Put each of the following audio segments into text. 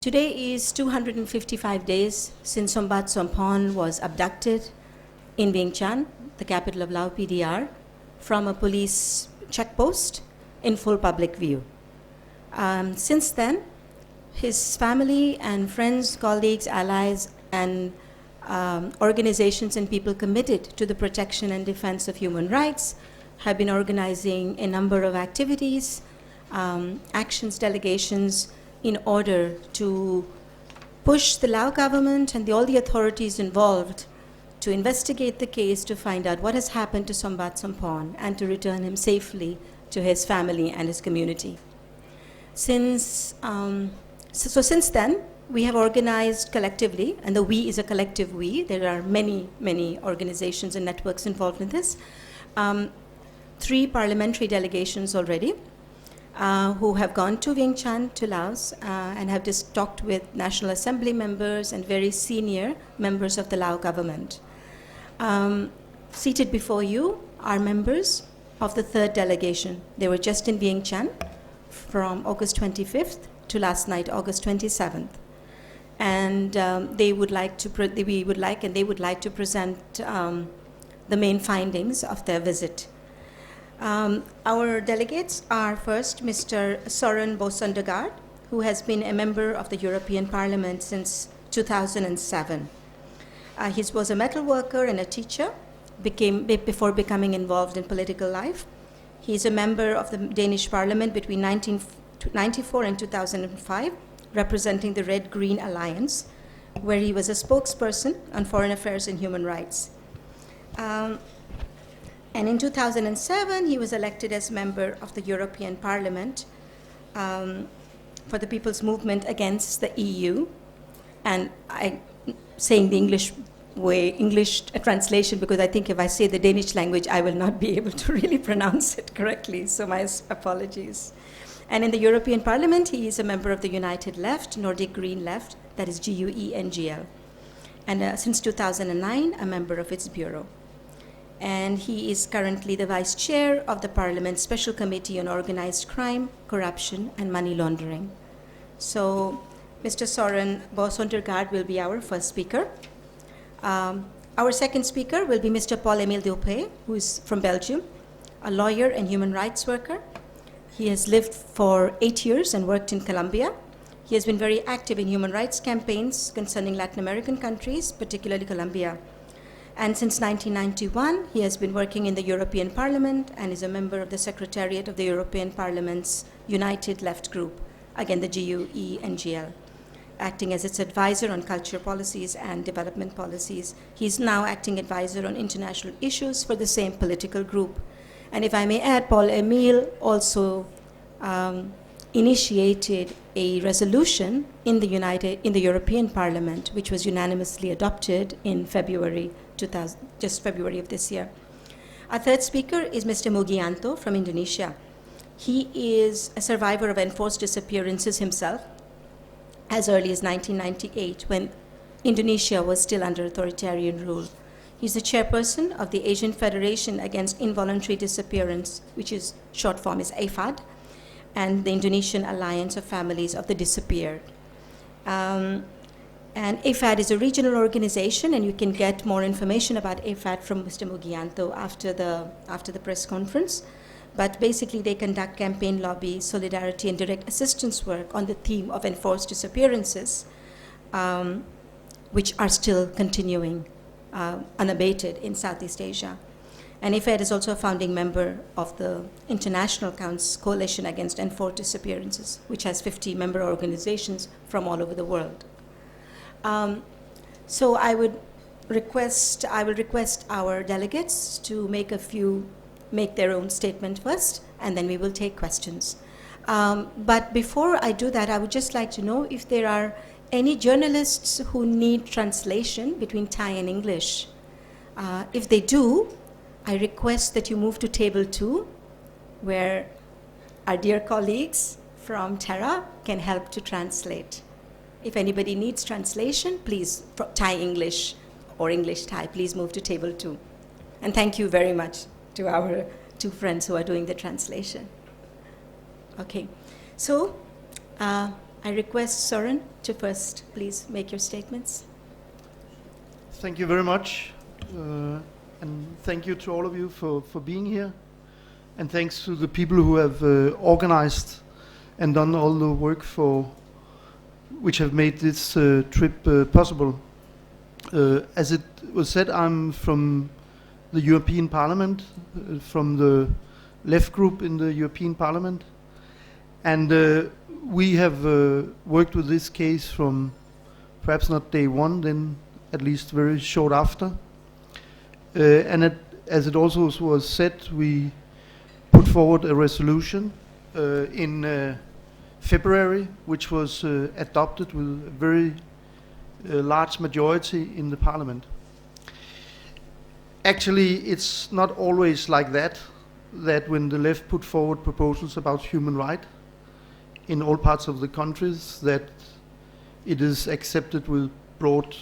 Today is 255 days since Sombath Somphone was abducted in Vientiane, the capital of Laos PDR, from a police checkpost in full public view. Since then, his family and friends, colleagues, allies, and organizations and people committed to the protection and defense of human rights have been organizing a number of activities, actions, delegations, in order to push the Lao government and all the authorities involved to investigate the case to find out what has happened to Sombath Somphone and to return him safely to his family and his community. Since then, we have organized collectively, and the we is a collective we. There are many, many organizations and networks involved in this. 3 parliamentary delegations already, who have gone to Vientiane, to Laos, and have just talked with National Assembly members and very senior members of the Lao government. Seated before you are members of the 3rd delegation. They were just in Vientiane from August 25th to last night, August 27th. And we would like to present the main findings of their visit. Our delegates are first Mr. Soren Bosondergaard, who has been a member of the European Parliament since 2007. He was a metal worker and a teacher before becoming involved in political life. He is a member of the Danish Parliament between 1994 and 2005, representing the Red-Green Alliance, where he was a spokesperson on foreign affairs and human rights. And in 2007, he was elected as member of the European Parliament for the People's Movement Against the EU. And I'm saying the English translation because I think if I say the Danish language, I will not be able to really pronounce it correctly, so my apologies. And in the European Parliament, he is a member of the United Left, Nordic Green Left, that is GUE-NGL. And since 2009, a member of its bureau. And he is currently the Vice Chair of the Parliament's Special Committee on Organized Crime, Corruption, and Money Laundering. So Mr. Soren Bosondergaard will be our first speaker. Our second speaker will be Mr. Paul-Émile Dupé, who is from Belgium, a lawyer and human rights worker. He has lived for 8 years and worked in Colombia. He has been very active in human rights campaigns concerning Latin American countries, particularly Colombia. And since 1991, he has been working in the European Parliament and is a member of the Secretariat of the European Parliament's United Left Group, again the GUE-NGL, acting as its advisor on culture policies and development policies. He's now acting advisor on international issues for the same political group. And if I may add, Paul-Émile also initiated a resolution in the European Parliament, which was unanimously adopted in February of this year. Our third speaker is Mr. Mugianto from Indonesia. He is a survivor of enforced disappearances himself as early as 1998, when Indonesia was still under authoritarian rule. He's the chairperson of the Asian Federation Against Involuntary Disappearance, which is short form is AFAD, and the Indonesian Alliance of Families of the Disappeared. And AFAD is a regional organization, and you can get more information about AFAD from Mr. Mugianto after the press conference. But basically, they conduct campaign lobby, solidarity, and direct assistance work on the theme of enforced disappearances, which are still continuing unabated in Southeast Asia. And AFAD is also a founding member of the International Coalition Against Enforced Disappearances, which has 50 member organizations from all over the world. So I will request our delegates to make their own statement first, and then we will take questions. But before I do that, I would just like to know if there are any journalists who need translation between Thai and English. If they do, I request that you move to table 2, where our dear colleagues from Terra can help to translate. If anybody needs translation, please, Thai English or English Thai, please move to table 2. And thank you very much to our 2 friends who are doing the translation. Okay, so I request Soren to first please make your statements. Thank you very much. And thank you to all of you for being here. And thanks to the people who have organized and done all the work which have made this trip possible. As it was said, I'm from the European Parliament, from the left group in the European Parliament. And we have worked with this case from perhaps not day one, then at least very short after. As it also was said, we put forward a resolution in February, which was adopted with a very large majority in the Parliament. Actually, it's not always like that when the left put forward proposals about human rights in all parts of the countries, that it is accepted with broad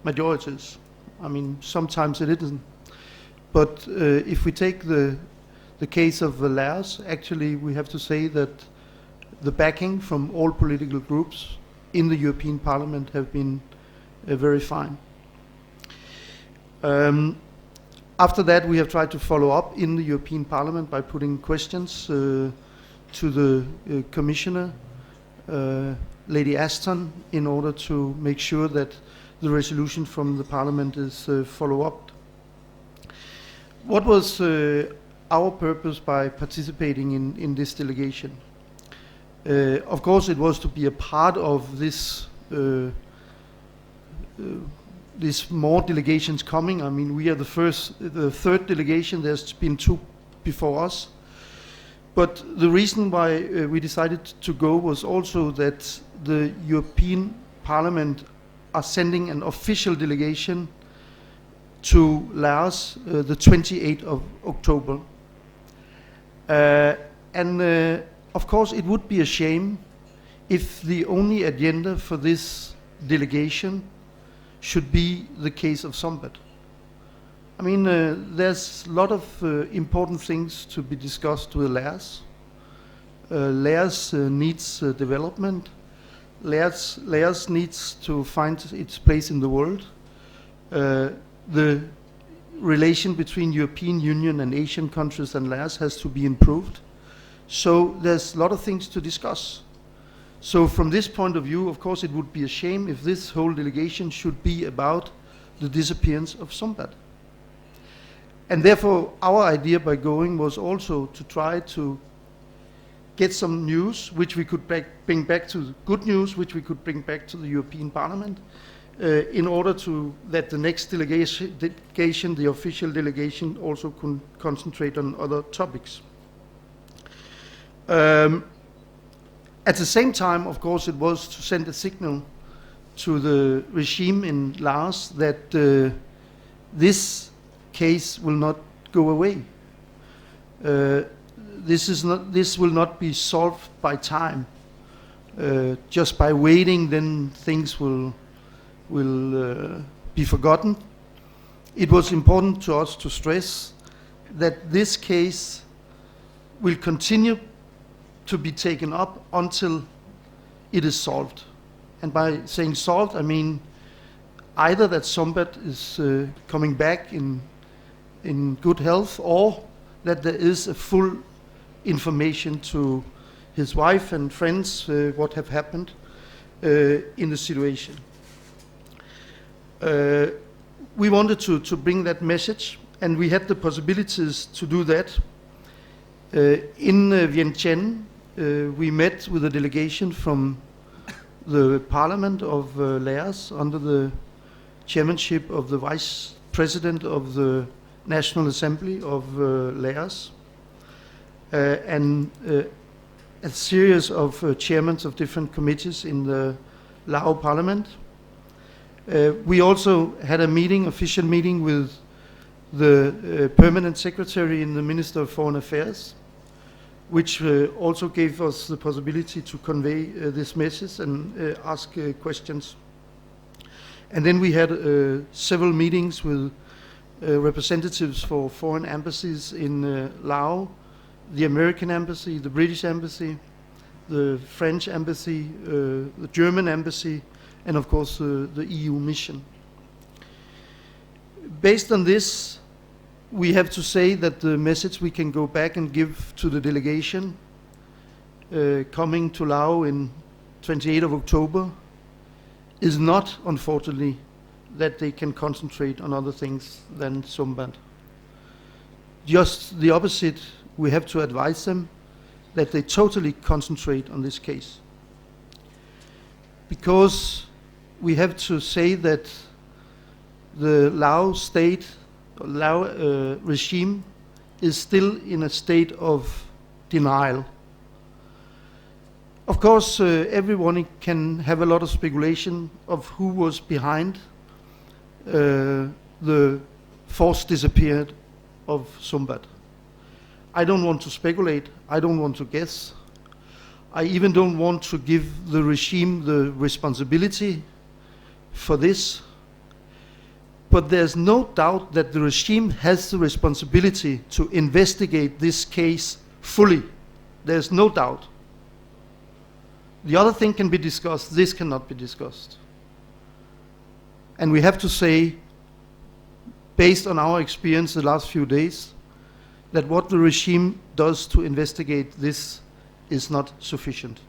majorities. I mean, sometimes it isn't. But if we take the case of Laos, actually we have to say that the backing from all political groups in the European Parliament have been very fine. After that, we have tried to follow up in the European Parliament by putting questions to the Commissioner, Lady Ashton, in order to make sure that the resolution from the Parliament is followed up. What was our purpose by participating in this delegation? Of course, it was to be a part of this more delegations coming. I mean, we are the third delegation. There's been two before us. But the reason why we decided to go was also that the European Parliament are sending an official delegation to Laos the 28th of October. Of course, it would be a shame if the only agenda for this delegation should be the case of Sombath. I mean, there's a lot of important things to be discussed with Laos. Laos needs development. Laos needs to find its place in the world. The relation between European Union and Asian countries and Laos has to be improved. So there's a lot of things to discuss. So from this point of view, of course, it would be a shame if this whole delegation should be about the disappearance of Sombath. And therefore, our idea by going was also to try to get some news, which we could bring back to good news, which we could bring back to the European Parliament, in order that the next delegation, the official delegation, also can concentrate on other topics. At the same time, of course, it was to send a signal to the regime in Laos that this case will not go away. This will not be solved by time. Just by waiting, then things will be forgotten. It was important to us to stress that this case will continue to be taken up until it is solved. And by saying solved, I mean either that Sombath is coming back in good health, or that there is a full information to his wife and friends what have happened in the situation. We wanted to bring that message, and we had the possibilities to do that. In Vientiane, we met with a delegation from the Parliament of Laos under the chairmanship of the Vice President of the National Assembly of Laos, and a series of chairmen of different committees in the Lao Parliament. We also had a official meeting with the permanent secretary in the Minister of Foreign Affairs, which also gave us the possibility to convey this message and ask questions. And then we had several meetings with representatives for foreign embassies in Laos, the American embassy, the British embassy, the French embassy, the German embassy, and of course the EU mission. Based on this, we have to say that the message we can go back and give to the delegation coming to Laos in 28th of October is not, unfortunately, that they can concentrate on other things than Sombath. Just the opposite, we have to advise them that they totally concentrate on this case. Because we have to say that the Laos state, Laos regime is still in a state of denial. Of course, everyone can have a lot of speculation of who was behind the forced disappearance of Sombath. I don't want to speculate, I don't want to guess. I even don't want to give the regime the responsibility for this. But there's no doubt that the regime has the responsibility to investigate this case fully. There's no doubt. The other thing can be discussed, this cannot be discussed. And we have to say, based on our experience the last few days, that what the regime does to investigate this is not sufficient.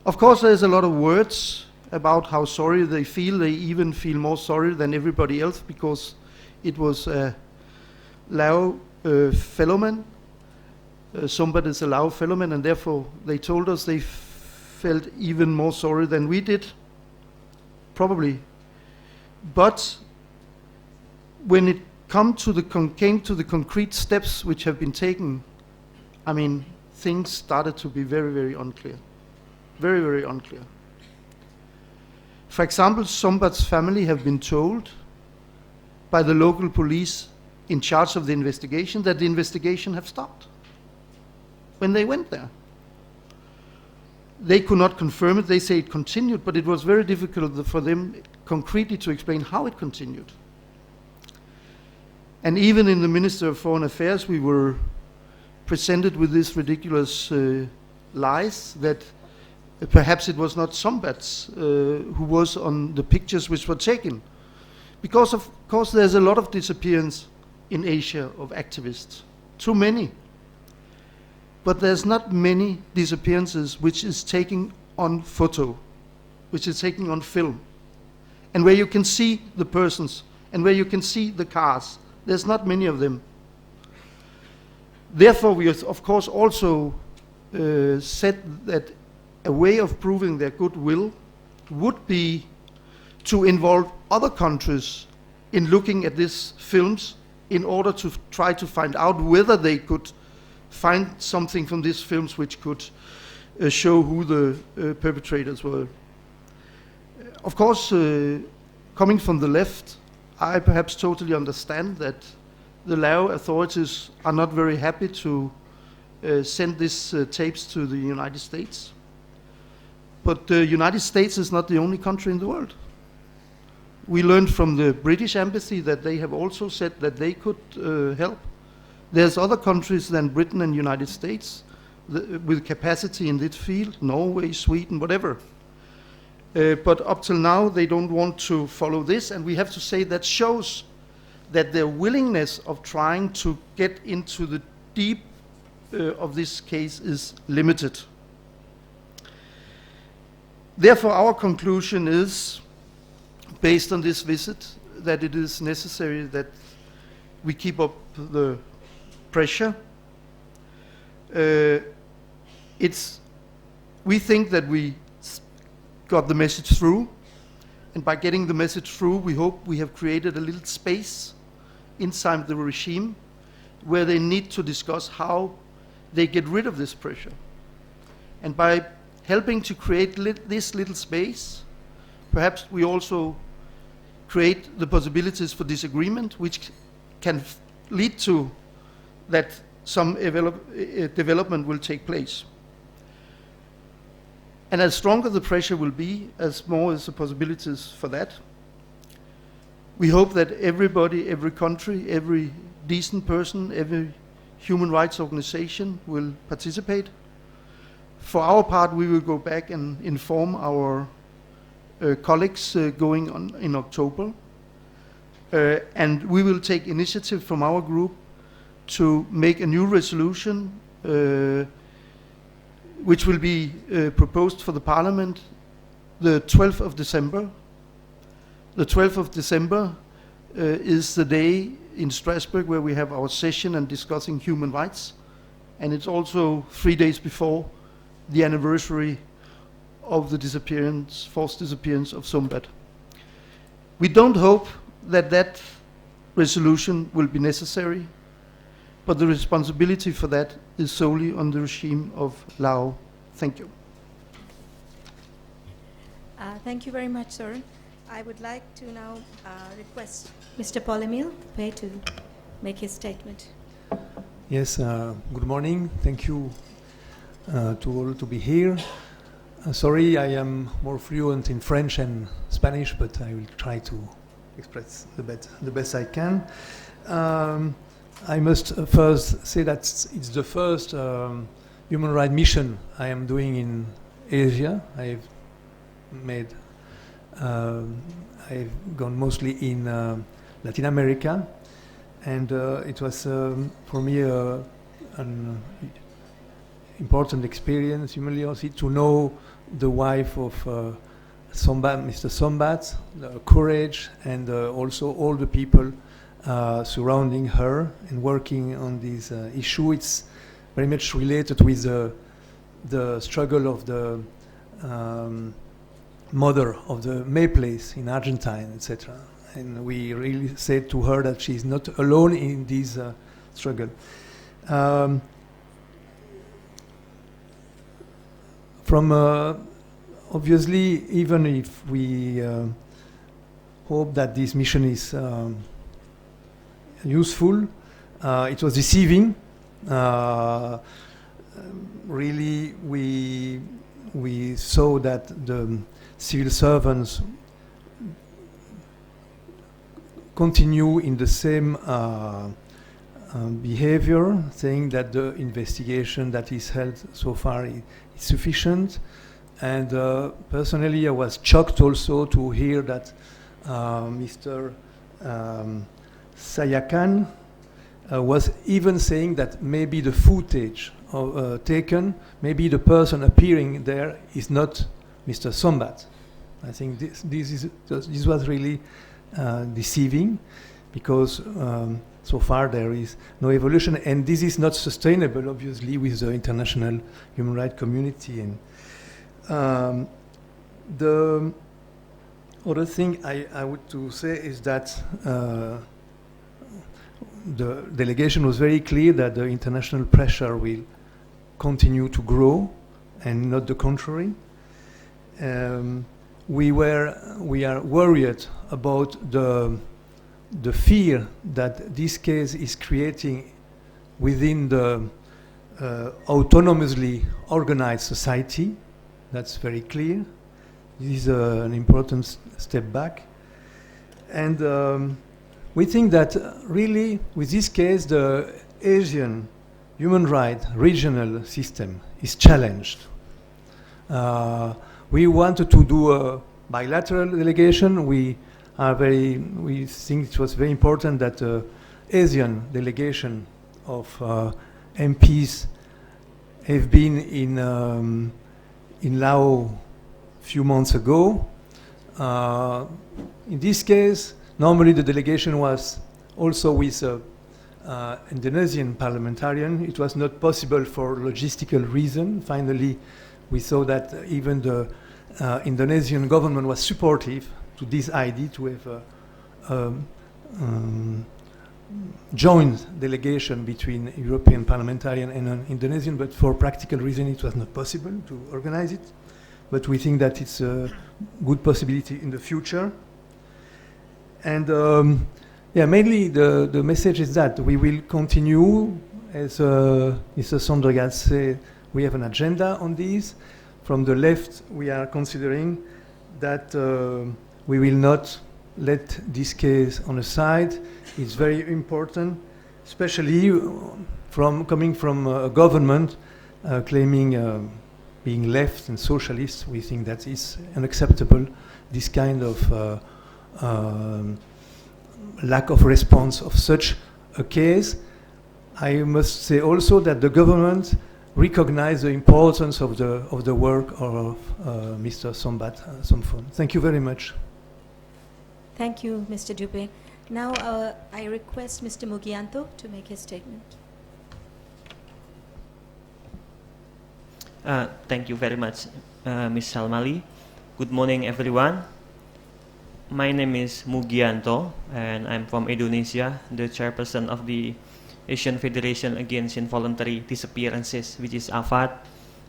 Of course, there's a lot of words about how sorry they feel. They even feel more sorry than everybody else because it was a Lao fellowman. Sombath is a Lao fellowman, and therefore they told us they felt even more sorry than we did, probably. But when it came to the concrete steps which have been taken, I mean, things started to be very, very unclear. Very, very unclear. For example, Sombath's family have been told by the local police in charge of the investigation that the investigation have stopped when they went there. They could not confirm it. They say it continued, but it was very difficult for them concretely to explain how it continued. And even in the Minister of Foreign Affairs, we were presented with this ridiculous lies that perhaps it was not Sombath's who was on the pictures which were taken. Because of course there's a lot of disappearance in Asia of activists. Too many. But there's not many disappearances which is taken on photo, which is taken on film. And where you can see the persons, and where you can see the cars. There's not many of them. Therefore, we of course also said that a way of proving their goodwill would be to involve other countries in looking at these films in order to try to find out whether they could find something from these films which could show who the perpetrators were. Of course, coming from the left, I perhaps totally understand that the Lao authorities are not very happy to send these tapes to the United States. But the United States is not the only country in the world. We learned from the British embassy that they have also said that they could help. There's other countries than Britain and United States with capacity in this field, Norway, Sweden, whatever. But up till now, they don't want to follow this, and we have to say that shows that their willingness of trying to get into the deep of this case is limited. Therefore, our conclusion is, based on this visit, that it is necessary that we keep up the pressure. We think that we got the message through, and by getting the message through, we hope we have created a little space inside the regime where they need to discuss how they get rid of this pressure. And by helping to create this little space, perhaps we also create the possibilities for disagreement, which can lead to that some development will take place. And as stronger the pressure will be, as more is the possibilities for that. We hope that everybody, every country, every decent person, every human rights organization will participate. For our part, we will go back and inform our colleagues going on in October. And we will take initiative from our group to make a new resolution which will be proposed for the Parliament the 12th of December. The 12th of December is the day in Strasbourg where we have our session and discussing human rights. And it's also 3 days before the anniversary of the disappearance, forced disappearance of Sombath. We don't hope that that resolution will be necessary, but the responsibility for that is solely on the regime of Laos. Thank you. Thank you very much, Søren. I would like to now request Mr. Paul-Emile to make his statement. Yes, good morning. Thank you to all to be here. Sorry, I am more fluent in French and Spanish, but I will try to express the best I can. I must first say that it's the first human rights mission I am doing in Asia. I've gone mostly in Latin America, and it was for me an important experience, humiliating, to know the wife of Sombath, Mr. Sombath, the courage, and also all the people surrounding her and working on this issue. It's very much related with the struggle of the mother of the May Place in Argentine, etc. And we really said to her that she's not alone in this struggle. From obviously, even if we hope that this mission is useful, it was deceiving. Really, we saw that the civil servants continue in the same behavior, saying that the investigation that is held so far is sufficient. And personally, I was shocked also to hear that Mr. Sayakan was even saying that maybe the footage taken, maybe the person appearing there is not Mr. Sombath. I think this was really deceiving, because so far there is no evolution, and this is not sustainable, obviously, with the international human rights community. And the other thing I would to say is that the delegation was very clear that the international pressure will continue to grow, and not the contrary. We are worried about the fear that this case is creating within the autonomously organized society. That's very clear. This is an important step back. And we think that really with this case the Asian human rights regional system is challenged. We wanted to do a bilateral delegation. We think it was very important that the Asian delegation of MPs have been in Laos a few months ago. In this case, normally the delegation was also with Indonesian parliamentarian. It was not possible for logistical reason. Finally, we saw that even the Indonesian government was supportive to this idea to have a joint delegation between European parliamentarian and an Indonesian, but for practical reason it was not possible to organize it. But we think that it's a good possibility in the future. And mainly the message is that we will continue, as Mr. Sondergaard said, we have an agenda on this. From the left, we are considering that we will not let this case on the side. It's very important, especially coming from a government claiming being left and socialists, we think that is unacceptable. This kind of lack of response of such a case. I must say also that the government recognized the importance of the work of Mr. Sombath Somphone. Thank you very much. Thank you, Mr. Dubé. Now I request Mr. Mugianto to make his statement. Thank you very much, Ms. Salmali. Good morning, everyone. My name is Mugianto, and I'm from Indonesia, the chairperson of the Asian Federation Against Involuntary Disappearances, which is AFAD,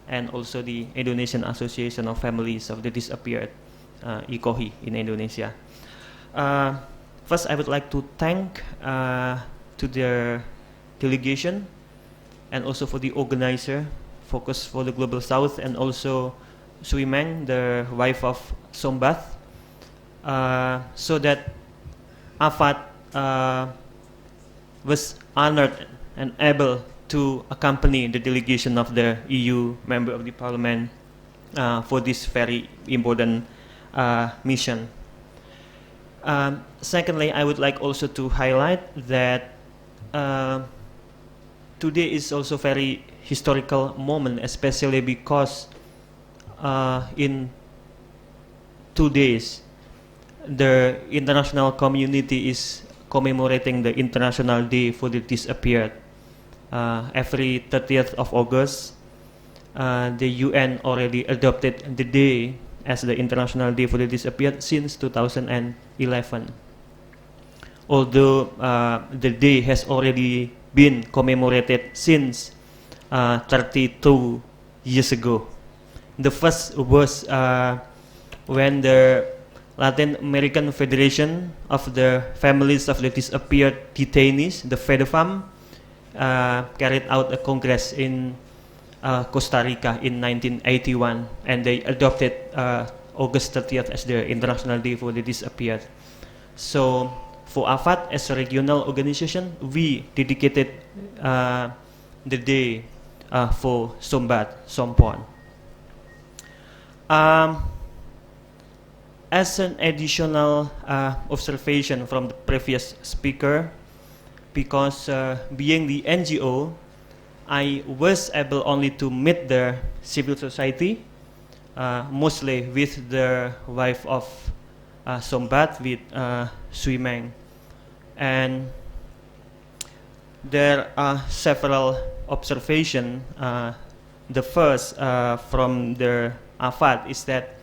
and also the Indonesian Association of Families of the Disappeared, IKOHI, in Indonesia. First, I would like to thank to the delegation and also for the organizer, Focus for the Global South, and also Sui Meng, the wife of Sombath, so that AFAD was honored and able to accompany the delegation of the EU member of the parliament for this very important mission. Secondly, I would like also to highlight that today is also very historical moment, especially because in 2 days the international community is commemorating the International Day for the Disappeared. Every 30th of August, the UN already adopted the day as the International Day for the Disappeared since 2011. Although the day has already been commemorated since 32 years ago. The first was when the Latin American Federation of the Families of the Disappeared Detainees, the FEDEFAM, carried out a congress in Costa Rica in 1981, and they adopted August 30th as the International Day for the Disappeared. So for AFAD as a regional organization, we dedicated the day for Sombath Somphone. As an additional observation from the previous speaker, because being the NGO, I was able only to meet the civil society, mostly with the wife of Sombath, with Sui Meng. And there are several observations. The first from the AFAD is that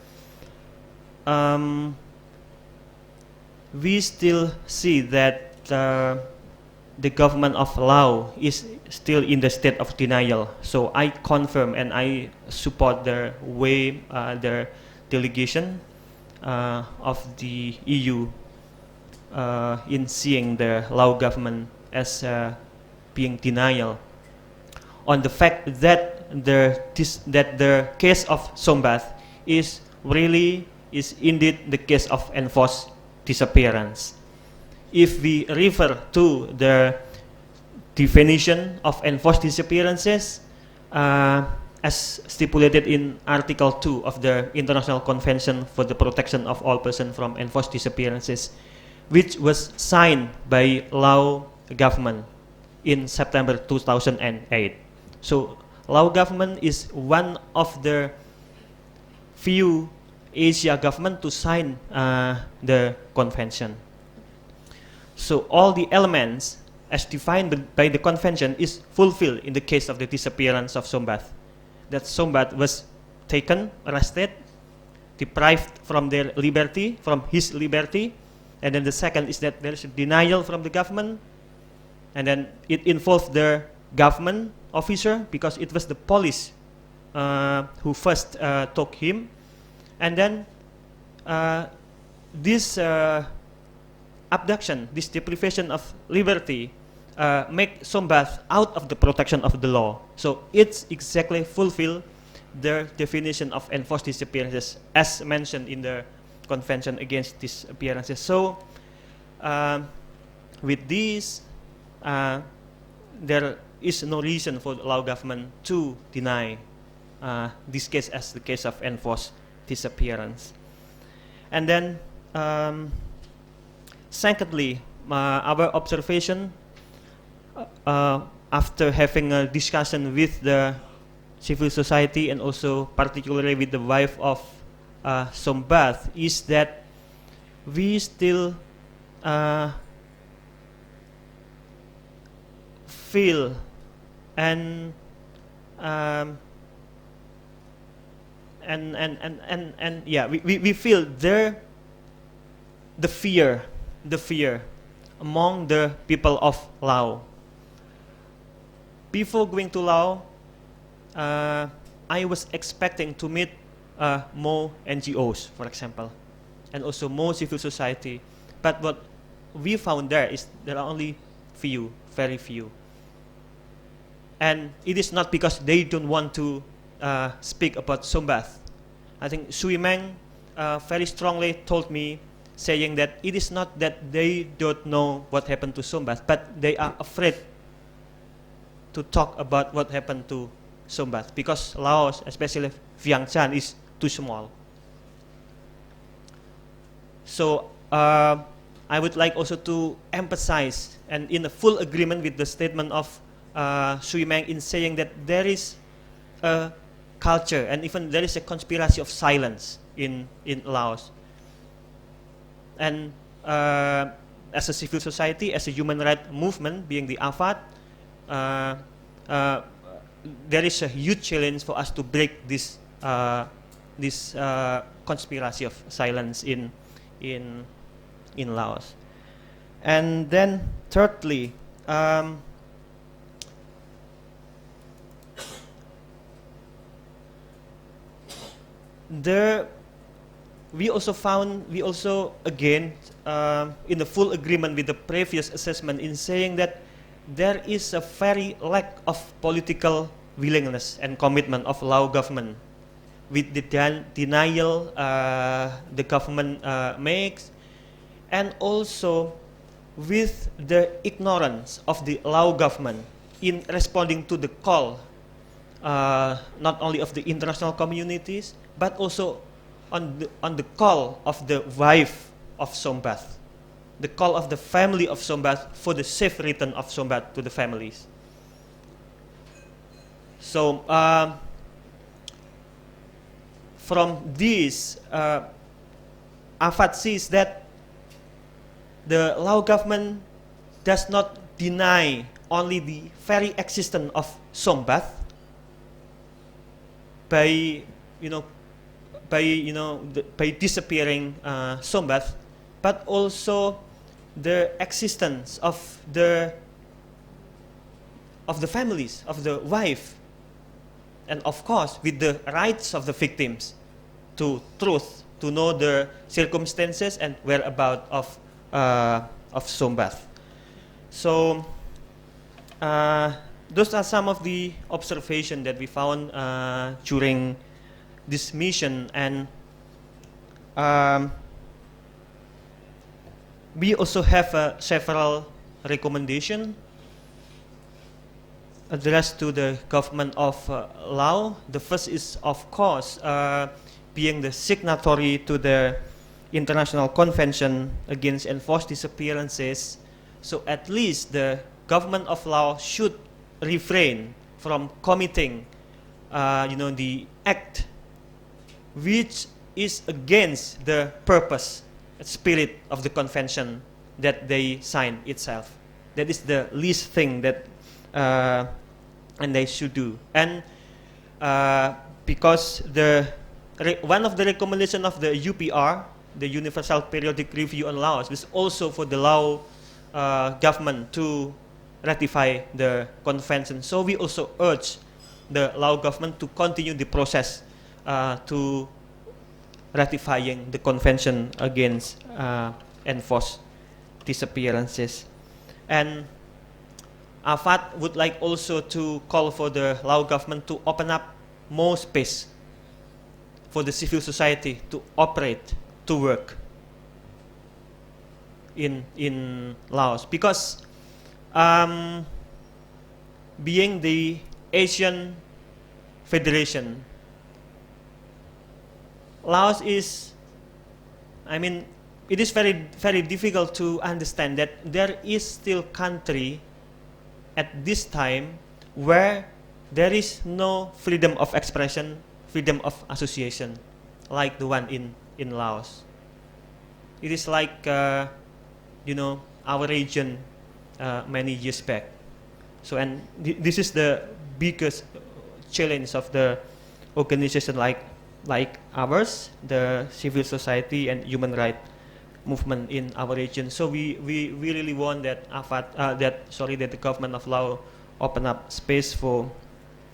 we still see that the government of Laos is still in the state of denial. So I confirm and I support the way the delegation of the EU in seeing the Laos government as being denial on the fact that the case of Sombath is indeed the case of enforced disappearance. If we refer to the definition of enforced disappearances as stipulated in Article 2 of the International Convention for the Protection of All Persons from Enforced Disappearances, which was signed by Laos government in September 2008. So Laos government is one of the few Asia government to sign the convention. So all the elements as defined by the convention is fulfilled in the case of the disappearance of Sombath. That Sombath was taken, arrested, deprived from their liberty, from his liberty, and then the second is that there is a denial from the government, and then it involved the government officer because it was the police who first took him, and then this abduction, this deprivation of liberty make Sombath out of the protection of the law. So it's exactly fulfill the definition of enforced disappearances as mentioned in the Convention Against Disappearances. So with this, there is no reason for the Laos government to deny this case as the case of enforced disappearance. And then, secondly, our observation after having a discussion with the civil society and also particularly with the wife of Sombath is that we still feel and yeah, we feel the fear among the people of Laos. Before going to Laos, I was expecting to meet more NGOs, for example, and also more civil society. But what we found there is there are only few, very few. And it is not because they don't want to speak about Sombath. I think Sui Meng very strongly told me, saying that it is not that they don't know what happened to Sombath, but they are afraid to talk about what happened to Sombath because Laos, especially Vientiane, is too small. So I would like also to emphasize, and in a full agreement with the statement of Sui Meng in saying that there is a culture and even there is a conspiracy of silence in Laos. And as a civil society, as a human rights movement, being the AFAT, there is a huge challenge for us to break this conspiracy of silence in Laos. And then thirdly, we also again in the full agreement with the previous assessment in saying that there is a very lack of political willingness and commitment of Lao government with the denial the government makes, and also with the ignorance of the Lao government in responding to the call not only of the international communities but also on the call of the wife of Sombath, the call of the family of Sombath for the safe return of Sombath to the families. So from this, AFAT sees that the Lao government does not deny only the very existence of Sombath by disappearing Sombath, but also the existence of the families, of the wife, and of course with the rights of the victims to truth, to know the circumstances and whereabouts of Sombath. So those are some of the observations that we found during this mission, and we also have several recommendations addressed to the government of Laos. The first is, of course, being the signatory to the International Convention Against Enforced Disappearances. So at least the government of Laos should refrain from committing, the act which is against the purpose, spirit of the convention that they signed itself. That is the least thing that and they should do. And because one of the recommendations of the UPR, the Universal Periodic Review on Laos, was also for the Lao government to ratify the convention. So we also urge the Lao government to continue the process to ratifying the convention against enforced disappearances. And AFAT would like also to call for the Lao government to open up more space for the civil society to operate, to work in Laos, because being the Asian federation. Laos is, I mean, it is very difficult to understand that there is still country at this time where there is no freedom of expression, freedom of association, like the one in Laos. It is like, our region many years back. So, and this is the biggest challenge of the organization like ours, the civil society and human rights movement in our region. So we really want that that the government of Laos open up space for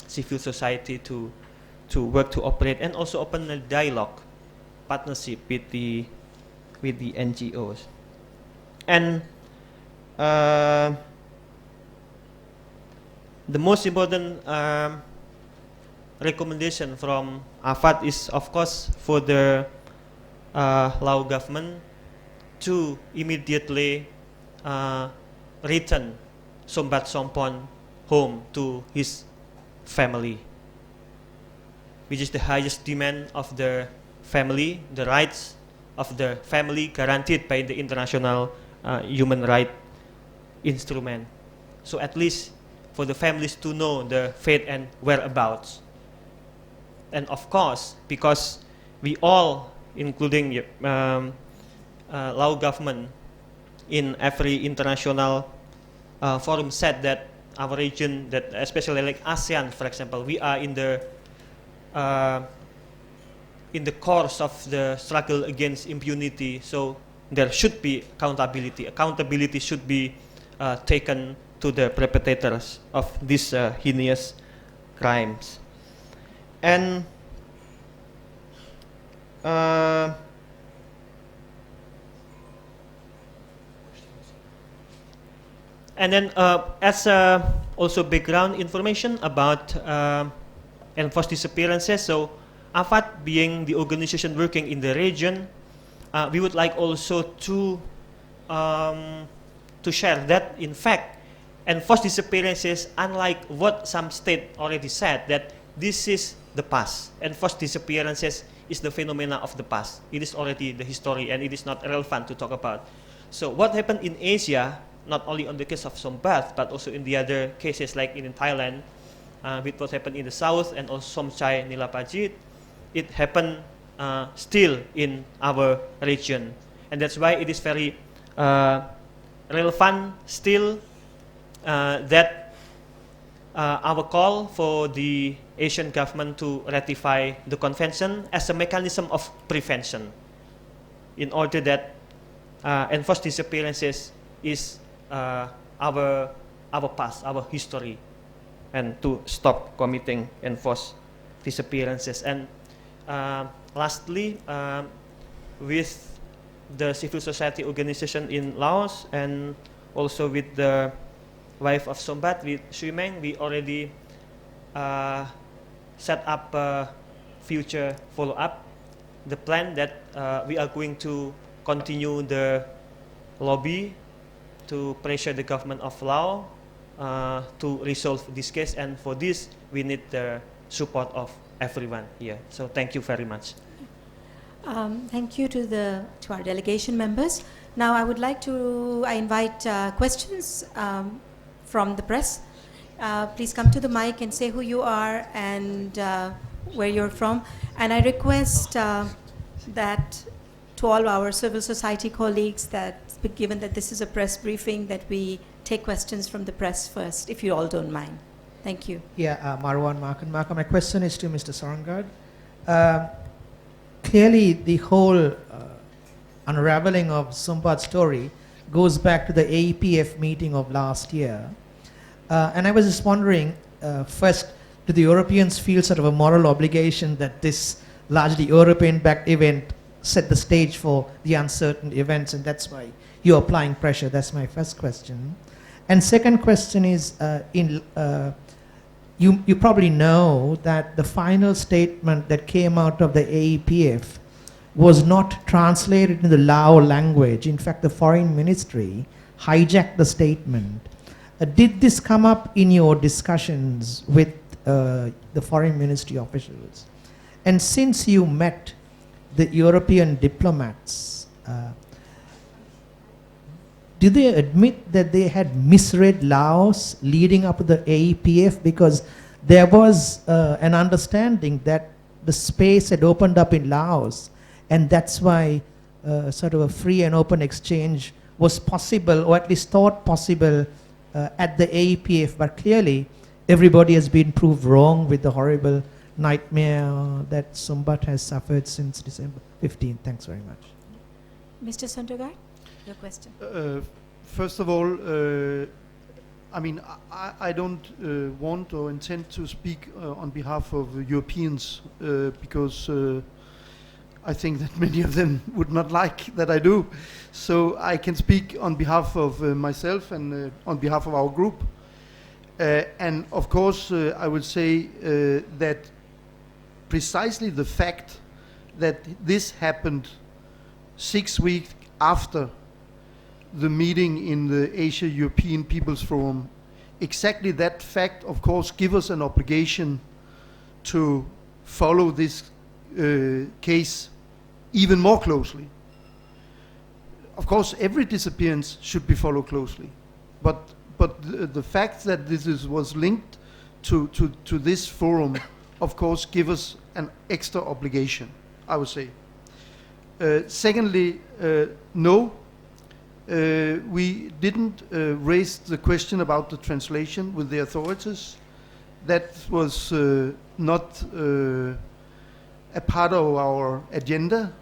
civil society to work, to operate, and also open a dialogue, partnership with the NGOs. And the most important recommendation from AFAD is, of course, for the Lao government to immediately return Sombath Somphone home to his family, which is the highest demand of the family, the rights of the family guaranteed by the international human rights instrument. So at least for the families to know the fate and whereabouts. And of course, because we all, including Lao government, in every international forum said that our region, that especially like ASEAN, for example, we are in the course of the struggle against impunity. So there should be accountability. Accountability should be taken to the perpetrators of these heinous crimes. And then as also background information about enforced disappearances, so AFAD being the organization working in the region, we would like also to share that in fact enforced disappearances, unlike what some state already said, that this is the past. Enforced disappearances is the phenomena of the past. It is already the history and it is not relevant to talk about. So what happened in Asia, not only on the case of Sombath, but also in the other cases like in Thailand, with what happened in the south and also Somchai Nilapajit, it happened still in our region. And that's why it is very relevant still that our call for the Asian government to ratify the convention as a mechanism of prevention, in order that enforced disappearances is our past, our history, and to stop committing enforced disappearances. And lastly, with the civil society organization in Laos and also with the wife of Sombath, with Shui Meng, we already set up a future follow-up. The plan that we are going to continue the lobby to pressure the government of Laos to resolve this case, and for this we need the support of everyone here. So thank you very much. Thank you to our delegation members. Now I would like to invite questions from the press. Please come to the mic and say who you are and where you're from. And I request that to all our civil society colleagues, that given that this is a press briefing, that we take questions from the press first, if you all don't mind. Thank you. Yeah, Marwan Markan. My question is to Mr. Sarangad. Clearly, the whole unraveling of Sombath's story goes back to the AEPF meeting of last year. And I was just wondering, first, do the Europeans feel sort of a moral obligation that this largely European-backed event set the stage for the uncertain events, and that's why you're applying pressure? That's my first question. And second question is, you probably know that the final statement that came out of the AEPF was not translated in the Lao language. In fact, the foreign ministry hijacked the statement. Did this come up in your discussions with the foreign ministry officials. And since you met the European diplomats, did they admit that they had misread Laos leading up to the AEPF? Because there was an understanding that the space had opened up in Laos, and that's why sort of a free and open exchange was possible, or at least thought possible, at the AEPF. But clearly, everybody has been proved wrong with the horrible nightmare that Sombath has suffered since December 15th. Thanks very much. Mr. Sundergaard, your question. First of all, I mean, I don't want or intend to speak on behalf of Europeans because I think that many of them would not like that I do. So I can speak on behalf of myself and on behalf of our group. And of course, I would say that precisely the fact that this happened 6 weeks after the meeting in the Asia-European People's Forum, exactly that fact, of course, gives us an obligation to follow this case even more closely. Of course, every disappearance should be followed closely, but the fact that this was linked to this forum, of course, gives us an extra obligation, I would say. Secondly, no, we didn't raise the question about the translation with the authorities. That was not a part of our agenda.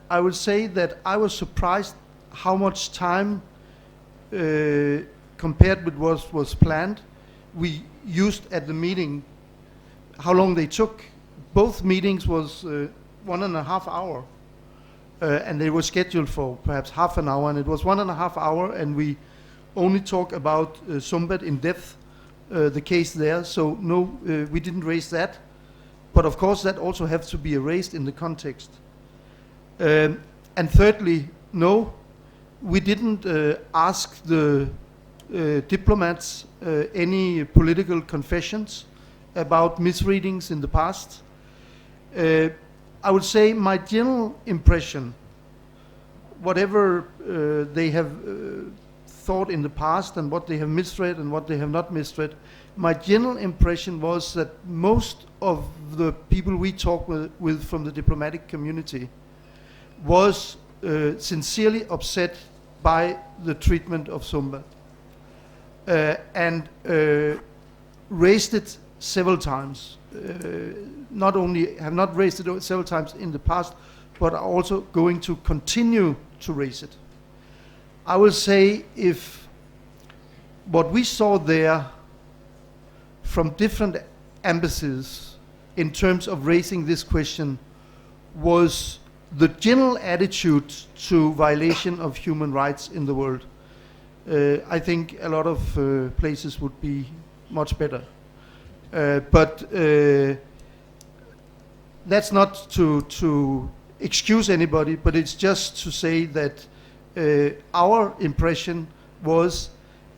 I would say that I was surprised how much time, compared with what was planned, we used at the meeting, how long they took. Both meetings was 1.5 hours. And they were scheduled for perhaps half an hour, and it was 1.5 hours, and we only talk about Sombath in depth, the case there. So no, we didn't raise that. But of course, that also has to be erased in the context. And thirdly, no, we didn't ask the diplomats any political confessions about misreadings in the past. I would say my general impression, whatever they have thought in the past and what they have misread and what they have not misread, my general impression was that most of the people we talk with from the diplomatic community was sincerely upset by the treatment of Sombath and raised it several times. Not only have not raised it several times in the past, but are also going to continue to raise it. I will say, if what we saw there from different embassies in terms of raising this question was the general attitude to violation of human rights in the world, I think a lot of places would be much better. But that's not to excuse anybody, but it's just to say that our impression was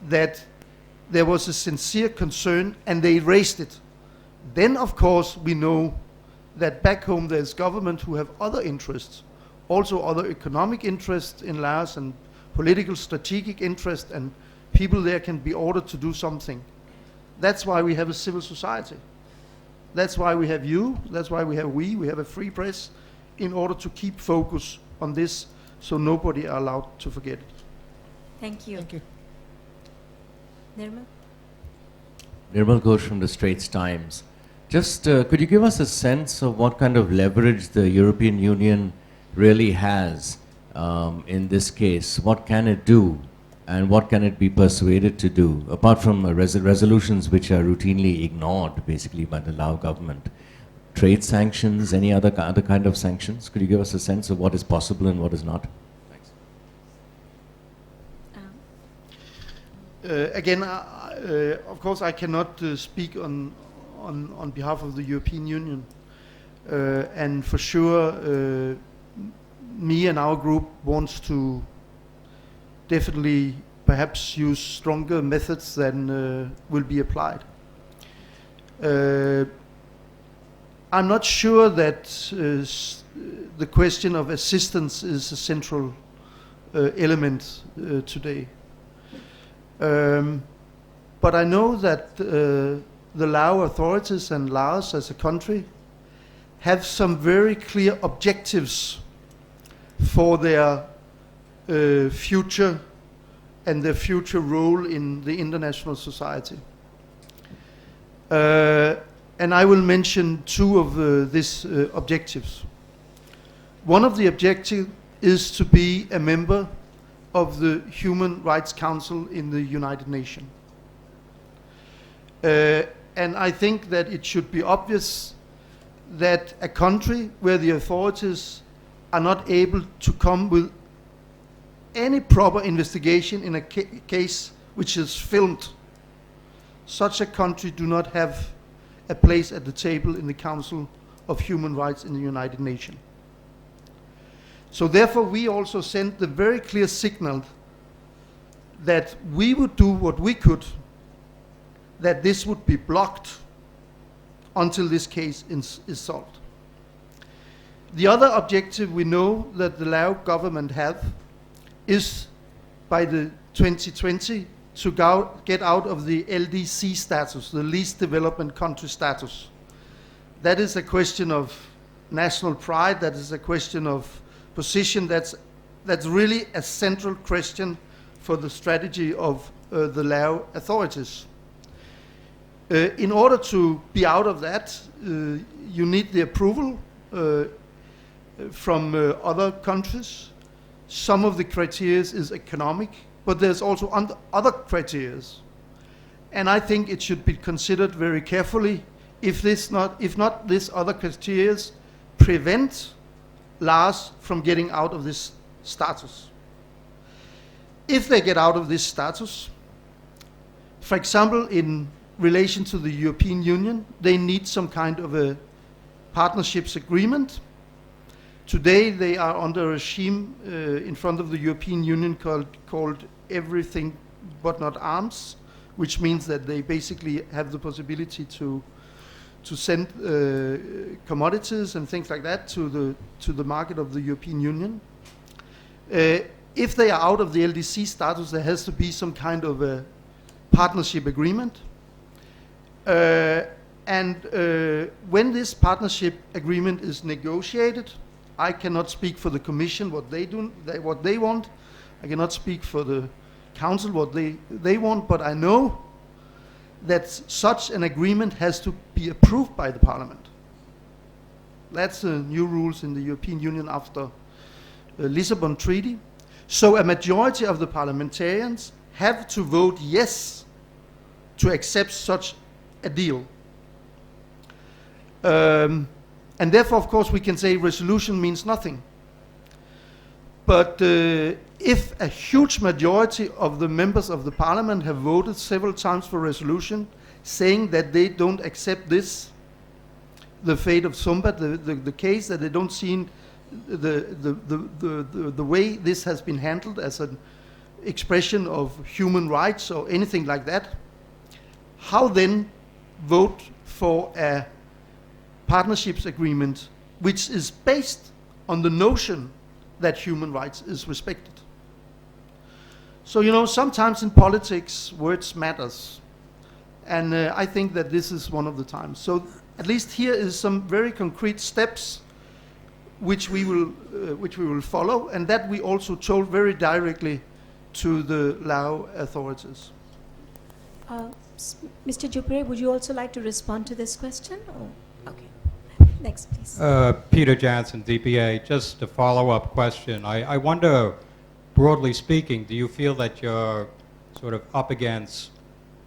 that there was a sincere concern and they raised it. Then, of course, we know that back home there's government who have other interests, also other economic interests in Laos and political strategic interests, and people there can be ordered to do something. That's why we have a civil society. That's why we have you, that's why we have a free press, in order to keep focus on this so nobody are allowed to forget it. Thank you. Thank you. Nirmal? Nirmal Ghosh from the Straits Times. Just could you give us a sense of what kind of leverage the European Union really has in this case? What can it do, and what can it be persuaded to do, apart from resolutions which are routinely ignored, basically, by the Lao government? Trade sanctions, any other kind of sanctions? Could you give us a sense of what is possible and what is not? Thanks. Again, of course, I cannot speak on behalf of the European Union, and for sure, me and our group wants to definitely perhaps use stronger methods than will be applied. I'm not sure that the question of assistance is a central element today. But I know that the Lao authorities and Laos as a country have some very clear objectives for their future and their future role in the international society. And I will mention two of these objectives. One of the objectives is to be a member of the Human Rights Council in the United Nations. And I think that it should be obvious that a country where the authorities are not able to come with any proper investigation in a case which is filmed, such a country do not have a place at the table in the Council of Human Rights in the United Nations. So therefore we also sent the very clear signal that we would do what we could, that this would be blocked until this case is solved. The other objective we know that the Lao government have is by the 2020 to get out of the LDC status, the least developed country status. That is a question of national pride, that is a question of position, that's really a central question for the strategy of the Lao authorities. In order to be out of that, you need the approval from other countries. Some of the criteria is economic, but there's also other criteria. And I think it should be considered very carefully if not this other criteria prevent Laos from getting out of this status. If they get out of this status, for example, in relation to the European Union, they need some kind of a partnerships agreement. Today they are under a regime in front of the European Union called Everything But Not Arms, which means that they basically have the possibility to send commodities and things like that to the market of the European Union. If they are out of the LDC status, there has to be some kind of a partnership agreement. And when this partnership agreement is negotiated, I cannot speak for the Commission what they want. I cannot speak for the Council what they want, but I know that such an agreement has to be approved by the Parliament. That's the new rules in the European Union after the Lisbon Treaty. So a majority of the parliamentarians have to vote yes to accept such a deal. And therefore, of course, we can say resolution means nothing. But if a huge majority of the members of the parliament have voted several times for resolution saying that they don't accept this, the fate of Sombath, the case, that they don't see the way this has been handled as an expression of human rights or anything like that, how then vote for a partnerships agreement which is based on the notion that human rights is respected? So, you know, sometimes in politics, words matters. And I think that this is one of the times. So at least here is some very concrete steps which we will follow, and that we also told very directly to the Lao authorities. Mr. Jupre, would you also like to respond to this question? Oh, okay. Next, please. Peter Jansen, DPA. Just a follow-up question. I wonder, broadly speaking, do you feel that you're sort of up against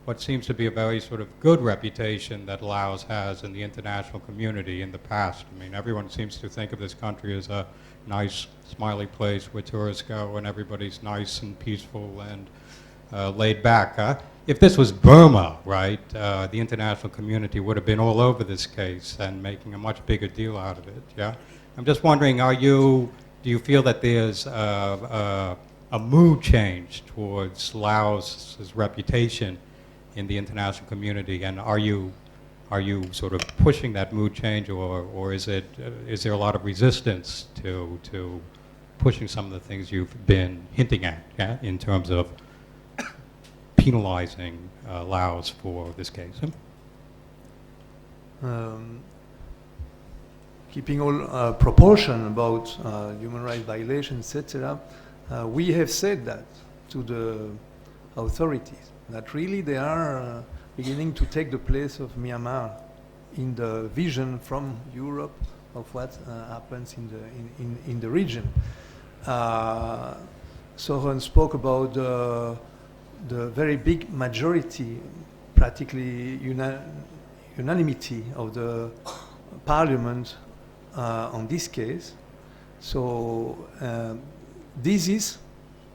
what seems to be a very sort of good reputation that Laos has in the international community in the past? I mean, everyone seems to think of this country as a nice, smiley place where tourists go and everybody's nice and peaceful and laid back. If this was Burma, right, the international community would have been all over this case and making a much bigger deal out of it, yeah? I'm just wondering, do you feel that there's a mood change towards Laos's reputation in the international community, and are you are you sort of pushing that mood change, or is there a lot of resistance to pushing some of the things you've been hinting at, yeah, in terms of penalizing Laos for this case? Keeping all proportion about human rights violations, etc., we have said that to the authorities, that really they are beginning to take the place of Myanmar in the vision from Europe of what happens in the region. Soren spoke about the very big majority, practically unanimity of the parliament on this case. So this is,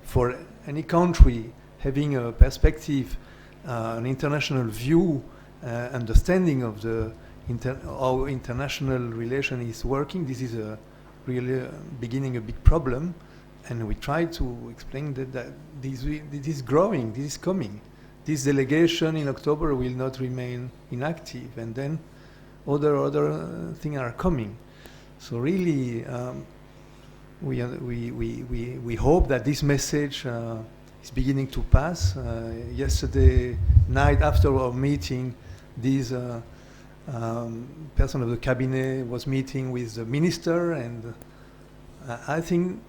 for any country having a perspective, an international view, understanding of the how international relation is working, this is really beginning a big problem. And we try to explain that this is growing, this is coming. This delegation in October will not remain inactive, and then other things are coming. So really, we hope that this message is beginning to pass. Yesterday night after our meeting, this person of the cabinet was meeting with the minister, and I think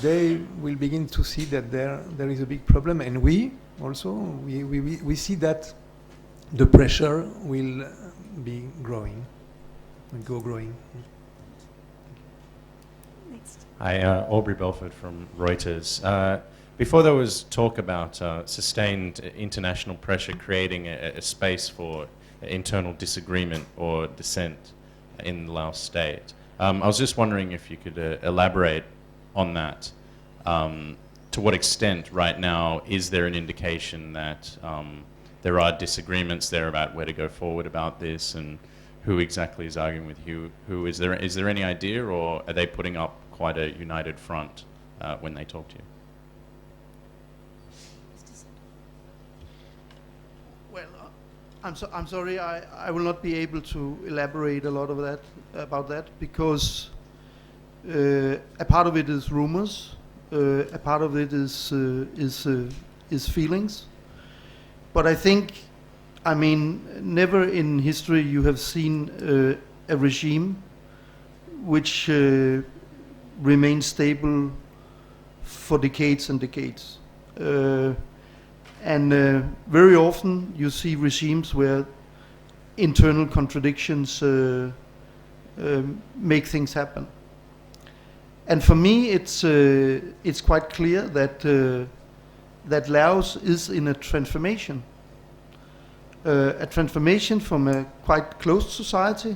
they will begin to see that there is a big problem, and we also we see that the pressure will be growing, growing. Next. Hi, Aubrey Belford from Reuters. Before there was talk about sustained international pressure creating a space for internal disagreement or dissent in the Laos state, I was just wondering if you could elaborate on that. To what extent right now is there an indication that there are disagreements there about where to go forward about this, and who exactly is arguing with who? Is there any idea, or are they putting up quite a united front when they talk to you? Well, I'm sorry, I will not be able to elaborate a lot of that about that, because a part of it is rumors, a part of it is feelings. But I think, I mean, never in history you have seen a regime which remains stable for decades and decades. And very often you see regimes where internal contradictions make things happen. And for me, it's quite clear that Laos is in a transformation from a quite closed society,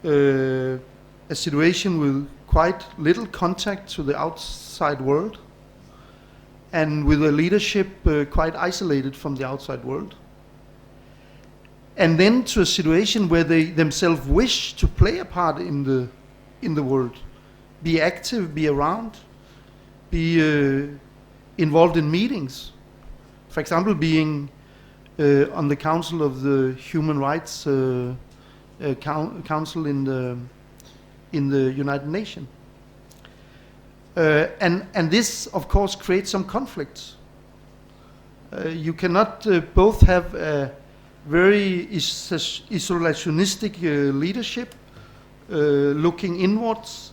a situation with quite little contact to the outside world, and with a leadership quite isolated from the outside world, and then to a situation where they themselves wish to play a part in the world, be active, be around, be involved in meetings. For example, being on the Council of the Human Rights Council in the United Nations. And this, of course, creates some conflicts. You cannot both have a very isolationistic leadership, looking inwards,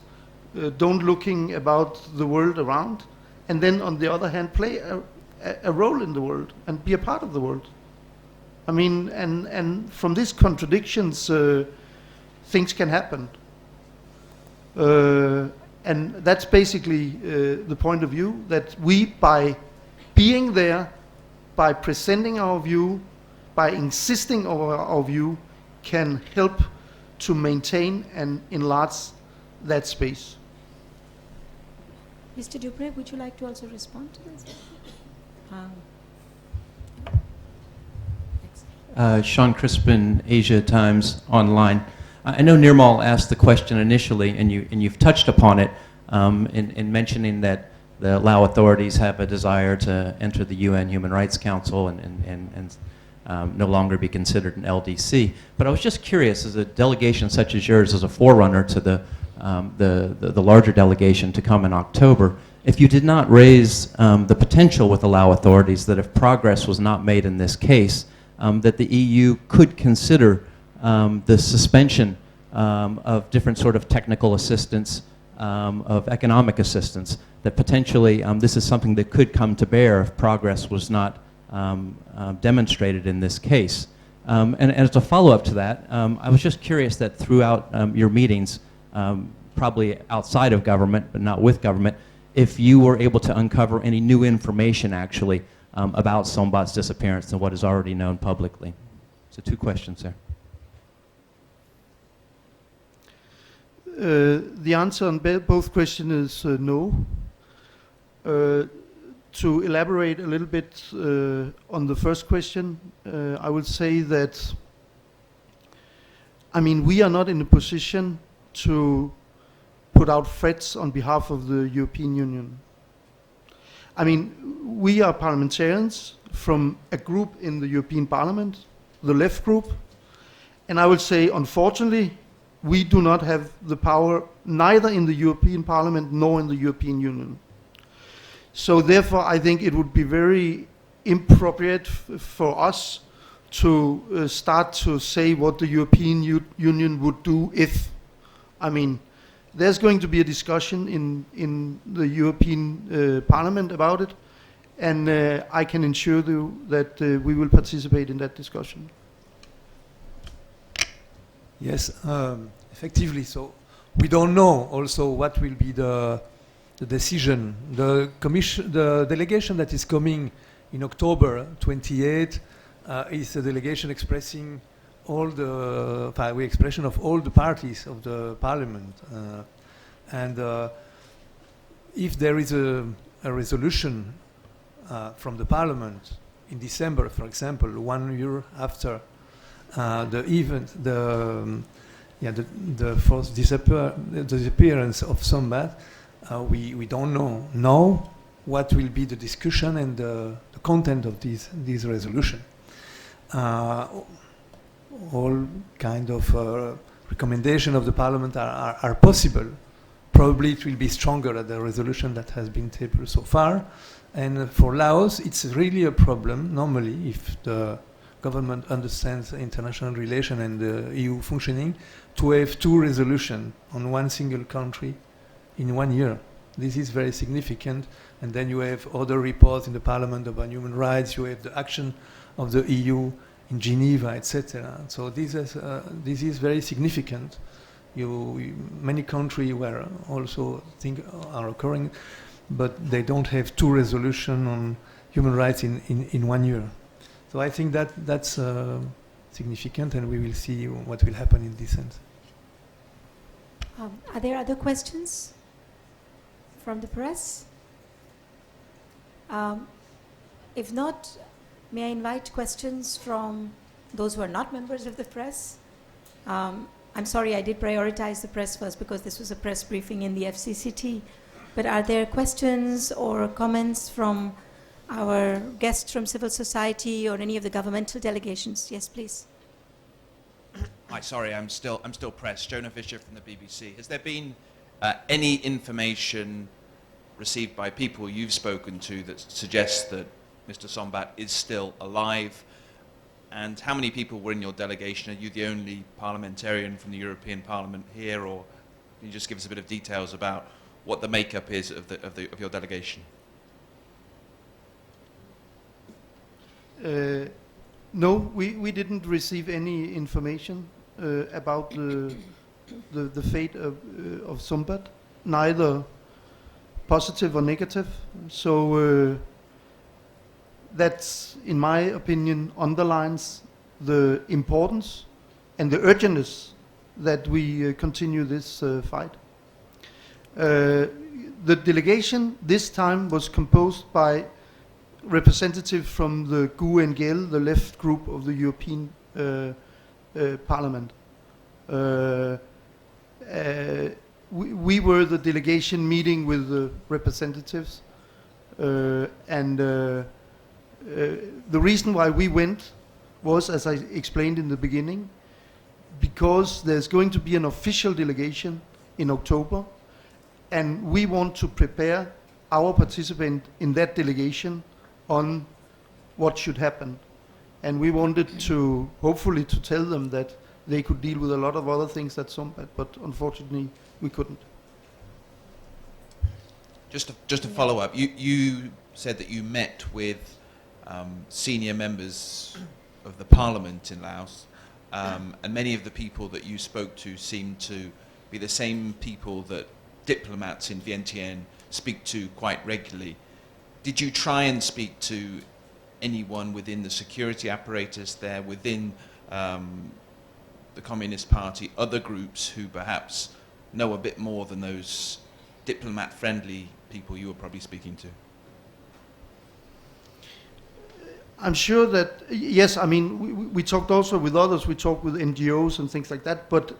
don't looking about the world around, and then on the other hand play a role in the world and be a part of the world. I mean, and from these contradictions, things can happen. And that's basically the point of view, that we, by being there, by presenting our view, by insisting on our view, can help to maintain and enlarge that space. Mr. Dupré, would you like to also respond to this? Sean Crispin, Asia Times Online. I know Nirmal asked the question initially, and you've touched upon it in mentioning that the Lao authorities have a desire to enter the UN Human Rights Council and no longer be considered an LDC. But I was just curious, as a delegation such as yours, as a forerunner to the larger delegation to come in October, if you did not raise the potential with the Lao authorities that if progress was not made in this case, that the EU could consider the suspension of different sort of technical assistance, of economic assistance, that potentially this is something that could come to bear if progress was not demonstrated in this case. And as a follow-up to that, I was just curious that throughout your meetings, probably outside of government, but not with government, if you were able to uncover any new information actually about Sombath's disappearance than what is already known publicly. So 2 questions there. The answer on both questions is no. To elaborate a little bit on the first question, I would say that, I mean, we are not in a position to put out threats on behalf of the European Union. I mean, we are parliamentarians from a group in the European Parliament, the left group, and I would say, unfortunately, we do not have the power neither in the European Parliament nor in the European Union. So therefore, I think it would be very inappropriate for us to start to say what the European Union would do if, I mean, there's going to be a discussion in the European Parliament about it, and I can ensure you that we will participate in that discussion. Yes, effectively. So we don't know also what will be the decision. The delegation that is coming in October 28 is a delegation expressing all the expression of all the parties of the parliament, and if there is a resolution from the parliament in December, for example, 1 year after the event, the forced disappearance of Sombath, we don't know what will be the discussion and the content of this resolution. All kind of recommendation of the parliament are possible. Probably it will be stronger than the resolution that has been tabled so far. And for Laos, it's really a problem, normally, if the government understands international relation and the EU functioning, to have 2 resolutions on one single country in 1 year. This is very significant. And then you have other reports in the parliament about human rights, you have the action of the EU in Geneva, etc. So this is very significant. Many countries where also things are occurring, but they don't have 2 resolutions on human rights in 1 year. So I think that's significant, and we will see what will happen in this sense. Are there other questions from the press? If not, may I invite questions from those who are not members of the press? I'm sorry, I did prioritize the press first because this was a press briefing in the FCCT. But are there questions or comments from our guests from civil society or any of the governmental delegations? Yes, please. Hi, sorry, I'm still press. Jonah Fisher from the BBC. Has there been any information received by people you've spoken to that suggests that Mr. Sombath is still alive? And how many people were in your delegation? Are you the only parliamentarian from the European Parliament here, or can you just give us a bit of details about what the makeup is of your delegation? No, we didn't receive any information about the fate of Sombath, neither positive or negative. So that, in my opinion, underlines the importance and the urgentness that we continue this fight. The delegation this time was composed by representatives from the GUE NGL, the left group of the European Parliament. We were the delegation meeting with the representatives, and the reason why we went was, as I explained in the beginning, because there's going to be an official delegation in October, and we want to prepare our participant in that delegation on what should happen. And we wanted to, hopefully, to tell them that they could deal with a lot of other things at Sombath, but unfortunately we couldn't. Just to follow up, you said that you met with senior members of the parliament in Laos, and many of the people that you spoke to seemed to be the same people that diplomats in Vientiane speak to quite regularly. Did you try and speak to anyone within the security apparatus there, within the Communist Party, other groups who perhaps know a bit more than those diplomat-friendly people you were probably speaking to? I'm sure that, yes, I mean, we talked also with others, we talked with NGOs and things like that, but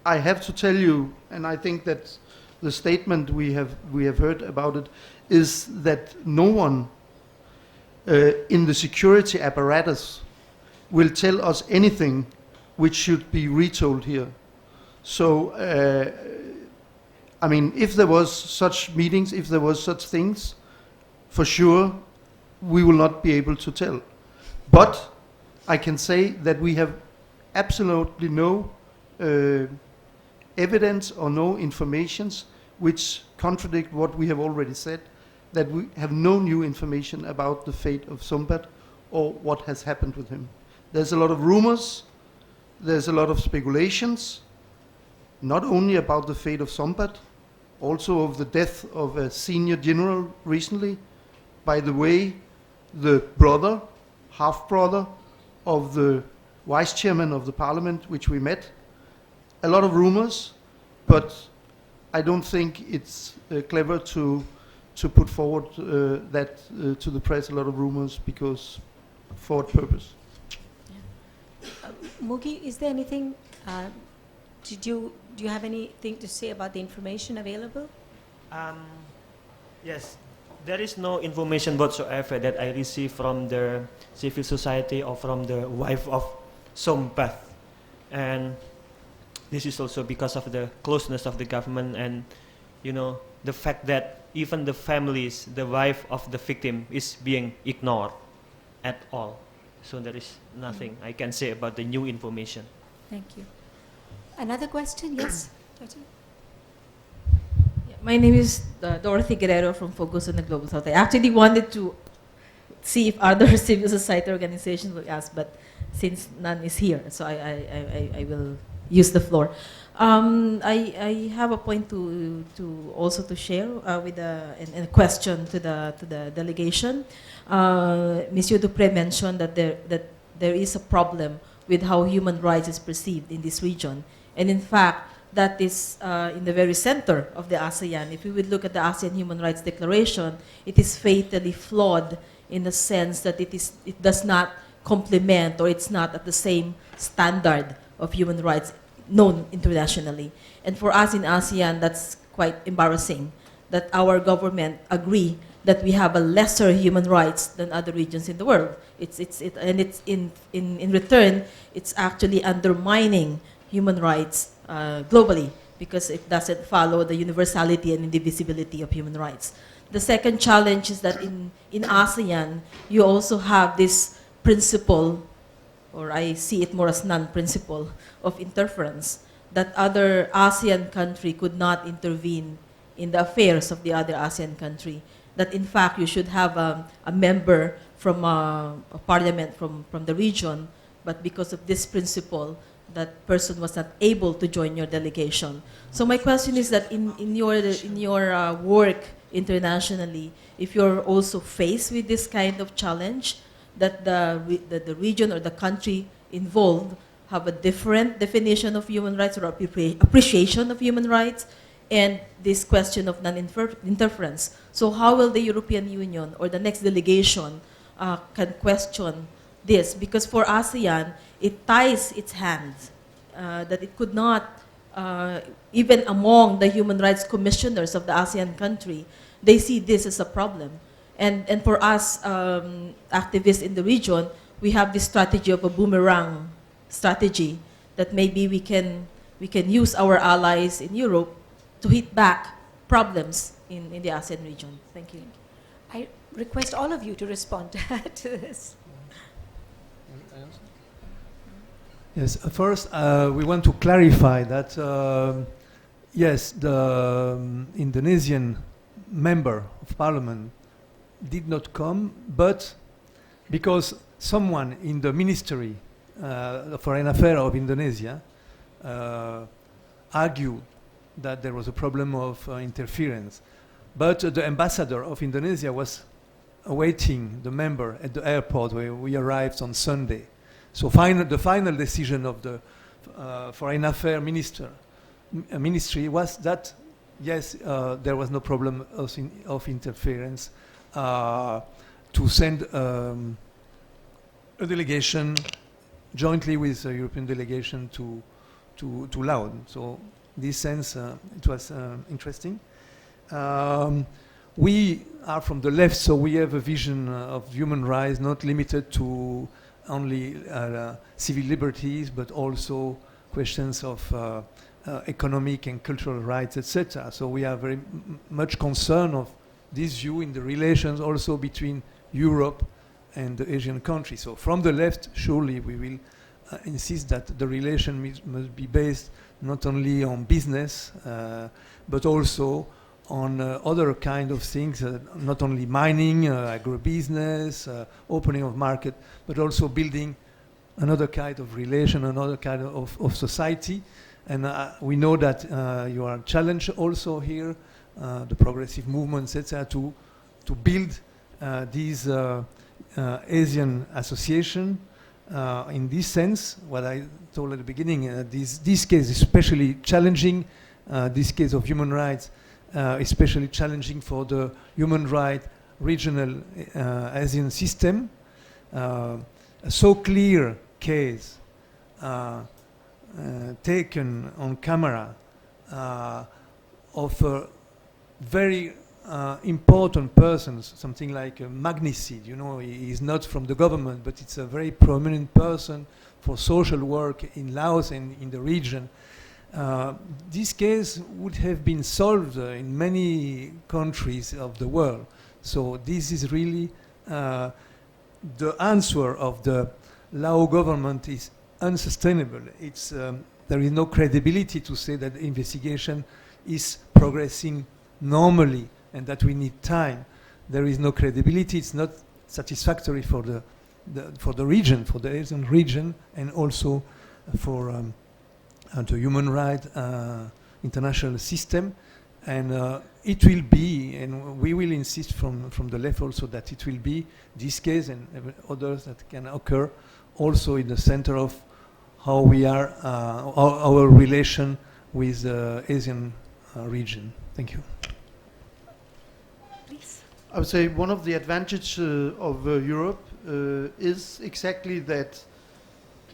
I have to tell you, and I think that the statement we have heard about it is that no one in the security apparatus will tell us anything which should be retold here. So, I mean, if there was such meetings, if there was such things, for sure, we will not be able to tell. But I can say that we have absolutely no evidence or no informations which contradict what we have already said, that we have no new information about the fate of Sombath or what has happened with him. There's a lot of rumors, there's a lot of speculations, not only about the fate of Sombath, also of the death of a senior general recently. By the way, the brother, half-brother of the vice chairman of the parliament, which we met. A lot of rumors, but I don't think it's clever to put forward that to the press, a lot of rumors, because for what purpose? Mugi, is there anything, do you have anything to say about the information available? Yes, there is no information whatsoever that I received from the civil society or from the wife of Sombath. And this is also because of the closeness of the government and, you know, the fact that even the families, the wife of the victim is being ignored at all. So there is nothing I can say about the new information. Thank you. Another question? Yes? My name is Dorothy Guerrero from Focus on the Global South. I actually wanted to see if other civil society organizations will ask, but since none is here, so I will use the floor. I have a point to also to share with a question to the delegation. Monsieur Dupré mentioned that there is a problem with how human rights is perceived in this region, and in fact, that is in the very center of the ASEAN. If we would look at the ASEAN Human Rights Declaration, it is fatally flawed in the sense that it does not complement, or it's not at the same standard of human rights known internationally. And for us in ASEAN, that's quite embarrassing that our government agree that we have a lesser human rights than other regions in the world. And it's in return, it's actually undermining human rights globally, because it doesn't follow the universality and indivisibility of human rights. The second challenge is that in ASEAN, you also have this principle, or I see it more as non-principle, of interference, that other ASEAN country could not intervene in the affairs of the other ASEAN country. That in fact you should have a member from a parliament from the region, but because of this principle, that person was not able to join your delegation. So my question is that in your work internationally, if you're also faced with this kind of challenge, that the region or the country involved have a different definition of human rights or appreciation of human rights, and this question of non-interference. So how will the European Union or the next delegation can question this? Because for ASEAN, it ties its hands, that it could not, even among the human rights commissioners of the ASEAN country, they see this as a problem. And for us activists in the region, we have this strategy of a boomerang strategy that maybe we can use our allies in Europe to hit back problems in the ASEAN region. Thank you. I request all of you to respond to this. Yes, first we want to clarify that yes, the Indonesian member of parliament did not come, but because someone in the Ministry of Foreign Affairs of Indonesia argued that there was a problem of interference. But the ambassador of Indonesia was awaiting the member at the airport where we arrived on Sunday. So the final decision of the Foreign Affairs Ministry was that, yes, there was no problem of interference to send a delegation jointly with the European delegation to Laos. So in this sense, it was interesting. We are from the left, so we have a vision of human rights not limited to only civil liberties, but also questions of economic and cultural rights, etc. So we are very much concerned of this view in the relations also between Europe and the Asian countries. So from the left, surely we will insist that the relation must be based not only on business, but also on other kind of things, not only mining, agribusiness, opening of market, but also building another kind of relation, another kind of society. And we know that you are challenged also here, the progressive movements, etc., to build these Asian association. In this sense, what I told at the beginning, this case is especially challenging, this case of human rights, especially challenging for the human rights regional Asian system. A so clear case taken on camera of very important persons, something like Magnicid, you know, he is not from the government, but it's a very prominent person for social work in Laos and in the region. This case would have been solved in many countries of the world. So this is really the answer of the Lao government is unsustainable. It's, there is no credibility to say that the investigation is progressing normally and that we need time. There is no credibility. It's not satisfactory for the region, for the Asian region, and also for the human rights international system. And it will be, and we will insist from the left also that it will be this case and others that can occur also in the center of how we are, our relation with the Asian region. Thank you. Please. I would say one of the advantages of Europe is exactly that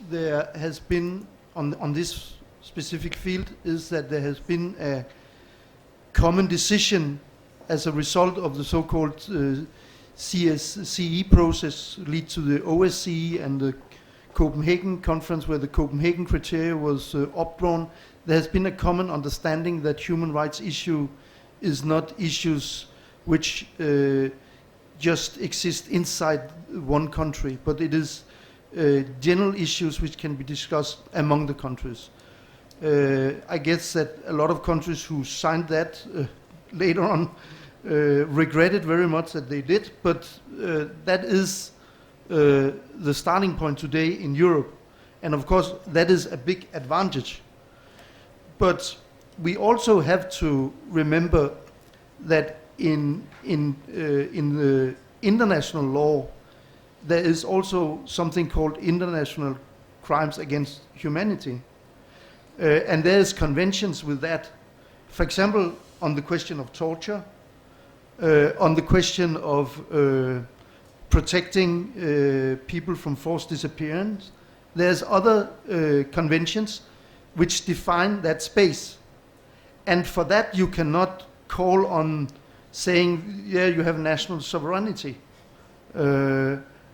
there has been, on this specific field, is that there has been a common decision as a result of the so-called CSCE process lead to the OSCE and the Copenhagen conference where the Copenhagen criteria was updrawn. There has been a common understanding that human rights issue is not issues which just exist inside one country, but it is general issues which can be discussed among the countries. I guess that a lot of countries who signed that later on regretted very much that they did, but that is the starting point today in Europe. And of course, that is a big advantage. But we also have to remember that in the international law, there is also something called international crimes against humanity. And there's conventions with that. For example, on the question of torture, on the question of protecting people from forced disappearance. There's other conventions which define that space. And for that you cannot call on saying, yeah, you have national sovereignty.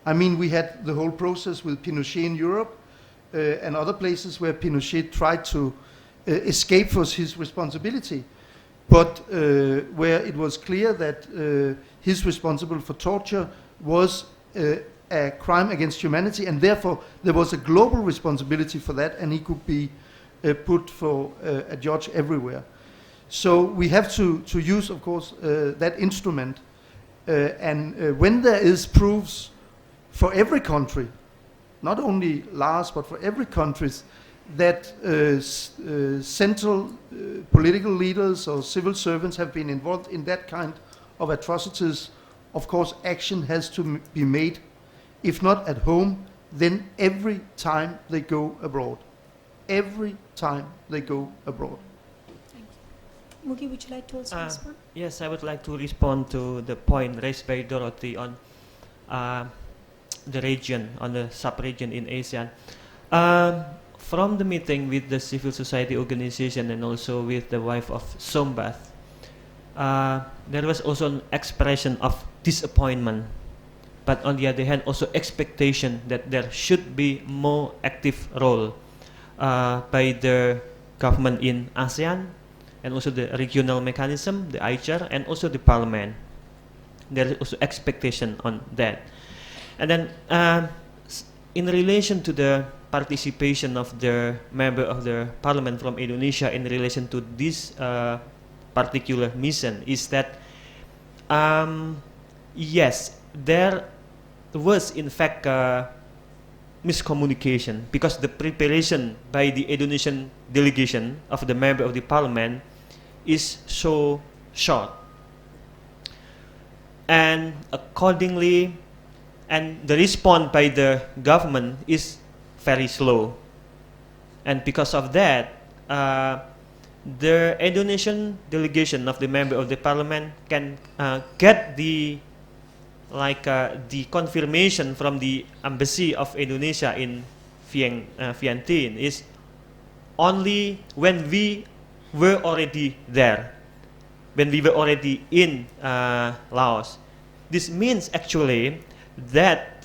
I mean, we had the whole process with Pinochet in Europe and other places where Pinochet tried to escape from his responsibility, but where it was clear that his responsible for torture was a crime against humanity, and therefore there was a global responsibility for that, and he could be put for a judge everywhere. So we have to use, of course, that instrument, and when there is proofs for every country, not only Laos, but for every country, that central political leaders or civil servants have been involved in that kind of atrocities, of course action has to be made, if not at home, then every time they go abroad. Every time they go abroad. Thank you. Mugi, would you like to also respond? Yes, I would like to respond to the point raised by Dorothy on the region, on the sub-region in ASEAN. From the meeting with the civil society organization and also with the wife of Sombath, there was also an expression of disappointment, but on the other hand also expectation that there should be more active role by the government in ASEAN and also the regional mechanism, the ICHR, and also the parliament. There is also expectation on that. And then in relation to the participation of the member of the parliament from Indonesia in relation to this particular mission is that yes, there was in fact miscommunication because the preparation by the Indonesian delegation of the member of the parliament is so short, and accordingly, and the response by the government is very slow, and because of that, the Indonesian delegation of the member of the parliament can get the the confirmation from the embassy of Indonesia in Vientiane is only when we were already there, when we were already in Laos. This means actually that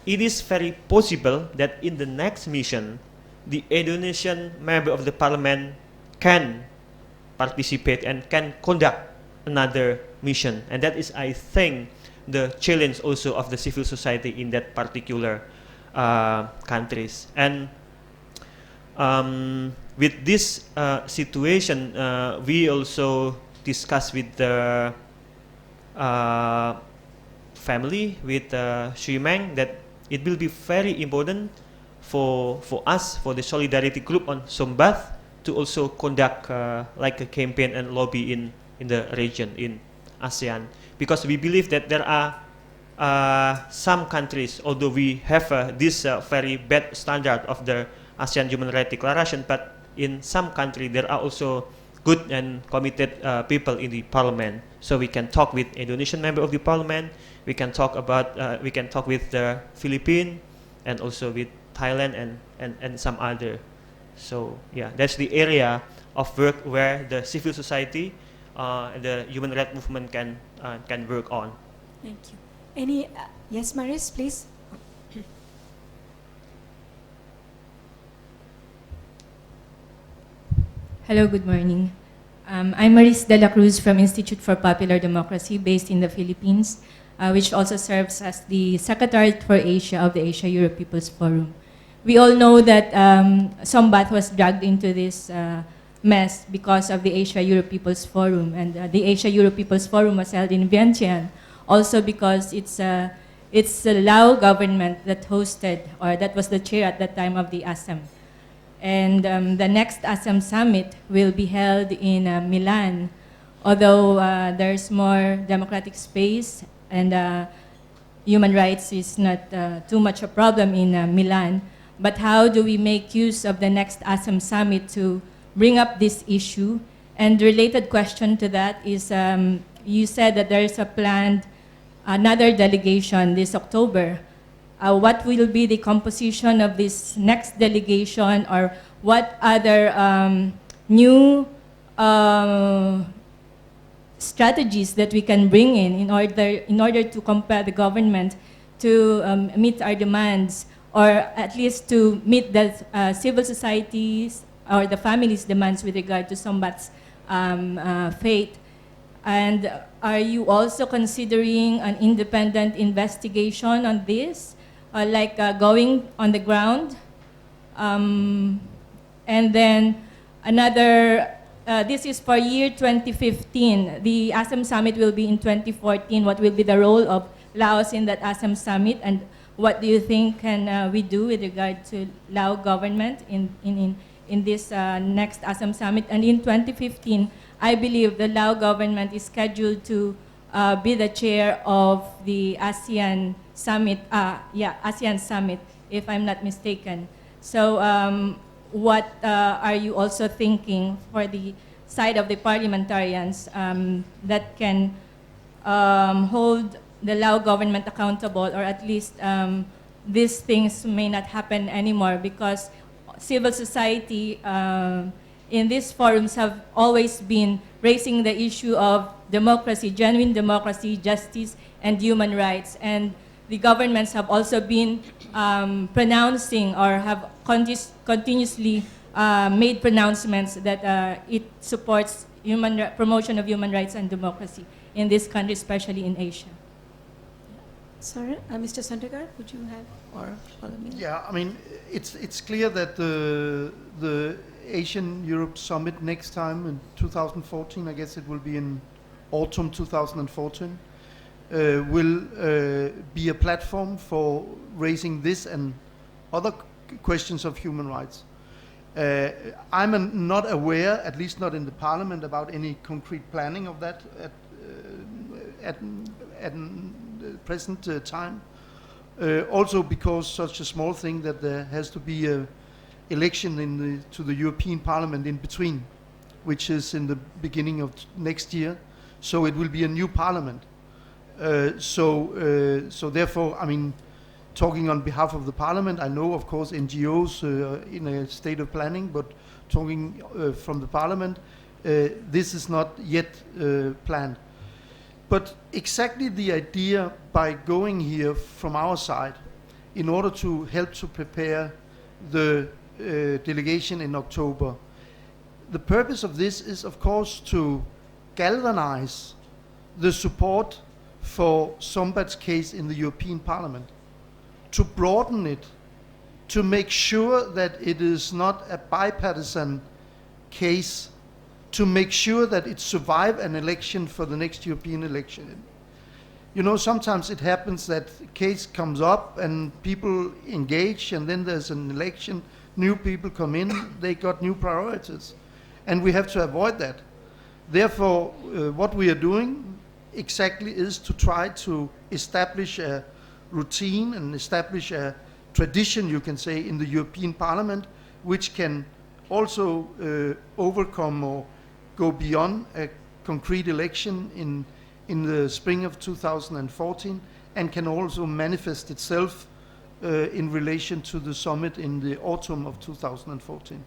it is very possible that in the next mission, the Indonesian member of the parliament can participate and can conduct another mission. And that is, I think, the challenge also of the civil society in that particular countries. And with this situation, we also discussed with the family, with Shui Meng, that it will be very important for us, for the solidarity group on Sombath, to also conduct like a campaign and lobby in the region, in ASEAN, because we believe that there are some countries, although we have this very bad standard of the ASEAN Human Rights Declaration, but in some countries there are also good and committed people in the parliament. So we can talk with Indonesian member of the parliament, we can talk about, we can talk with the Philippines, and also with Thailand and some other. So yeah, that's the area of work where the civil society and the human rights movement can work on. Thank you. Any, yes, Maris, please. Hello, good morning. I'm Maris de la Cruz from Institute for Popular Democracy based in the Philippines, which also serves as the Secretariat for Asia of the Asia-Europe People's Forum. We all know that Sombath was dragged into this mess because of the Asia-Europe People's Forum, and the Asia-Europe People's Forum was held in Vientiane, also because it's the Lao government that hosted, or that was the chair at that time of the ASEM. And the next ASEM summit will be held in Milan, although there's more democratic space and human rights is not too much a problem in Milan. But how do we make use of the next ASEM summit to bring up this issue? And the related question to that is, you said that there is a planned another delegation this October. What will be the composition of this next delegation, or what other new strategies that we can bring in order to compel the government to meet our demands, or at least to meet the civil societies or the family's demands with regard to Sombath's fate? And are you also considering an independent investigation on this, like going on the ground? And then another, this is for year 2015. The ASEM Summit will be in 2014. What will be the role of Laos in that ASEM Summit, and what do you think can we do with regard to Lao government in this next ASEM Summit? And in 2015, I believe the Lao government is scheduled to be the chair of the ASEAN Summit, ASEAN Summit, if I'm not mistaken. So what are you also thinking for the side of the parliamentarians that can hold the Lao government accountable, or at least these things may not happen anymore, because civil society in these forums have always been raising the issue of democracy, genuine democracy, justice, and human rights. And the governments have also been pronouncing, or have continuously made pronouncements that it supports promotion of human rights and democracy in this country, especially in Asia. Sorry, Mr. Sundergaard, would you have, or Maneeya? Yeah, I mean, it's clear that the Asian-Europe Summit next time in 2014, I guess it will be in autumn 2014, will be a platform for raising this and other questions of human rights. I'm not aware, at least not in the Parliament, about any concrete planning of that at the present time. Also because such a small thing that there has to be an election to the European Parliament in between, which is in the beginning of next year. So it will be a new Parliament. So therefore, I mean, talking on behalf of the Parliament, I know, of course, NGOs in a state of planning, but talking from the Parliament, this is not yet planned. But exactly the idea by going here from our side, in order to help to prepare the delegation in October, the purpose of this is, of course, to galvanize the support for Sombath's case in the European Parliament, to broaden it, to make sure that it is not a bipartisan case, to make sure that it survives an election for the next European election. You know, sometimes it happens that a case comes up and people engage, and then there's an election, new people come in, they got new priorities. And we have to avoid that. Therefore, what we are doing exactly is to try to establish a routine and establish a tradition, you can say, in the European Parliament, which can also overcome or go beyond a concrete election in the spring of 2014, and can also manifest itself in relation to the summit in the autumn of 2014.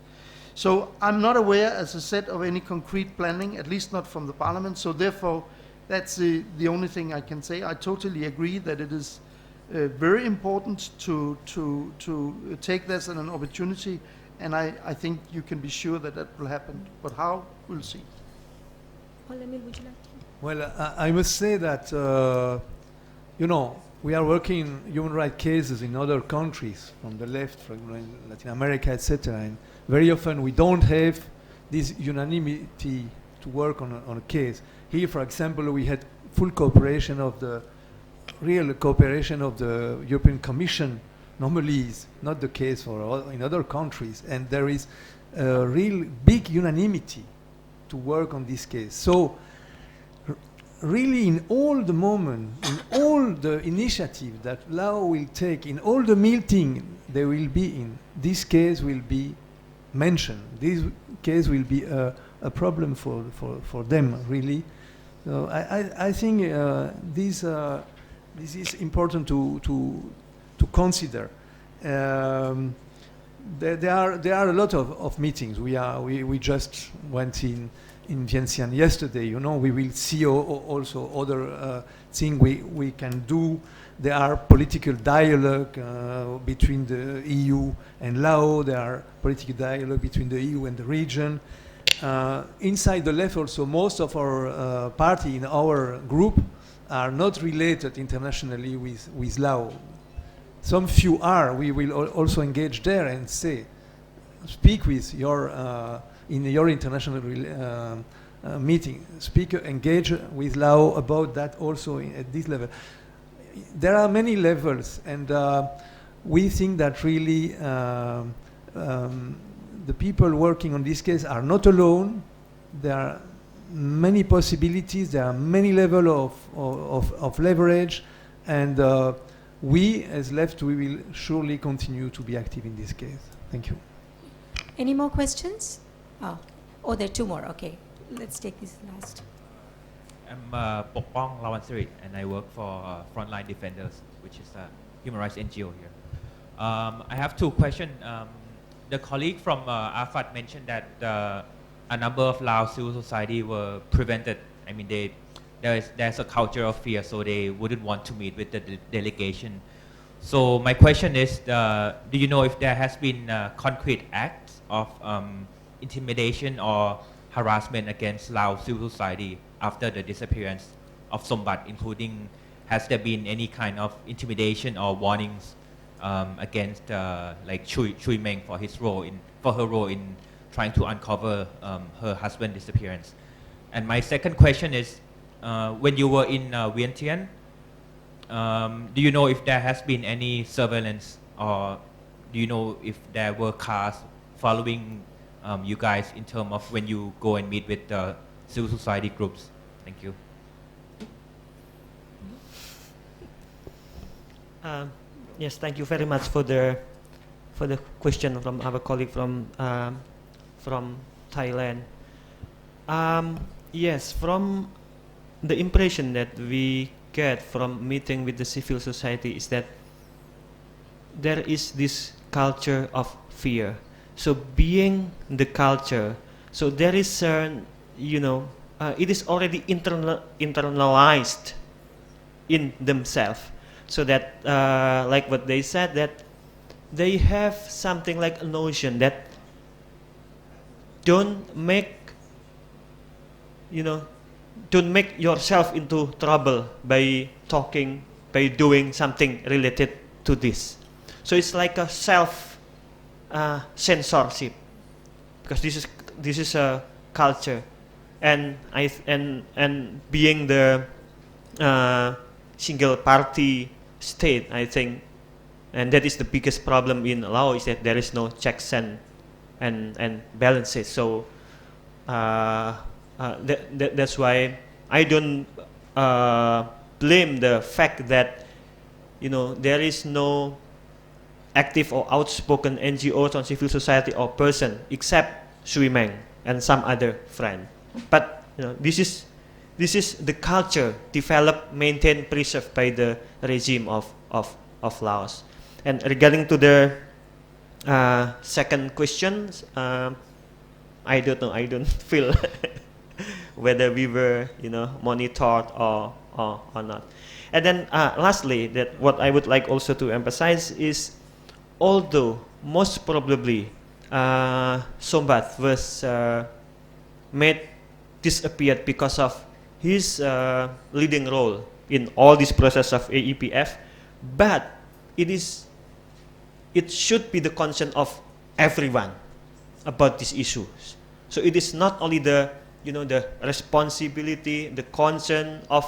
So I'm not aware, as I said, of any concrete planning, at least not from the Parliament, so therefore that's the only thing I can say. I totally agree that it is very important to take this as an opportunity, and I think you can be sure that that will happen. But how, we'll see. Paul-Emile, would you like to? Well, I must say that, you know, we are working human rights cases in other countries, from the left, from Latin America, etc. And very often we don't have this unanimity to work on a case. Here, for example, we had full cooperation of the real cooperation of the European Commission. Normally is not the case for in other countries, and there is a real big unanimity to work on this case. So really, in all the moment, in all the initiative that Laos will take, in all the meeting they will be in, this case will be mentioned. This case will be a problem for them, really. So I think this is important to consider. There are a lot of meetings. We just went in in Vientiane yesterday. You know, we will see also other things we can do. There are political dialogue between the EU and Laos. There are political dialogue between the EU and the region. Inside the left also, most of our party in our group are not related internationally with Laos. Some few are. We will also engage there and say, speak with your, in your international meeting, engage with Laos about that also at this level. There are many levels, and we think that really the people working on this case are not alone. There are many possibilities, there are many levels of leverage, and we as left, we will surely continue to be active in this case. Thank you. Any more questions? Oh, there are two more. Okay, let's take this last. I'm Pokpong Lawansiri, and I work for Frontline Defenders, which is a human rights NGO here. I have two questions. The colleague from AFAT mentioned that a number of Laos civil society were prevented. I mean, there's a culture of fear, so they wouldn't want to meet with the delegation. So my question is, do you know if there has been concrete acts of intimidation or harassment against Laos civil society after the disappearance of Sombath, including has there been any kind of intimidation or warnings against like Chui Meng for her role in trying to uncover her husband's disappearance? And my second question is, when you were in Vientiane, do you know if there has been any surveillance, or do you know if there were cars following you guys in terms of when you go and meet with civil society groups? Thank you. Yes, thank you very much for the question from our colleague from Thailand. Yes, from the impression that we get from meeting with the civil society is that there is this culture of fear. So being the culture, so there is it is already internalized in themselves. So that, like what they said, that they have something like a notion that don't make yourself into trouble by talking, by doing something related to this. So it's like a self censorship, because this is a culture, and being the single party state, I think, and that is the biggest problem in Laos, is that there is no checks and balances. So that's why I don't blame the fact that there is no active or outspoken NGOs on civil society or person except Chui Meng and some other friend. But this is the culture developed, maintained, preserved by the regime of Laos. And regarding to the second question, I don't know. I don't feel whether we were monitored or not. And then lastly, that what I would like also to emphasize is, although most probably Sombath was made disappeared because of his leading role in all this process of AEPF, but it should be the concern of everyone about these issues. So it is not only the responsibility, the concern of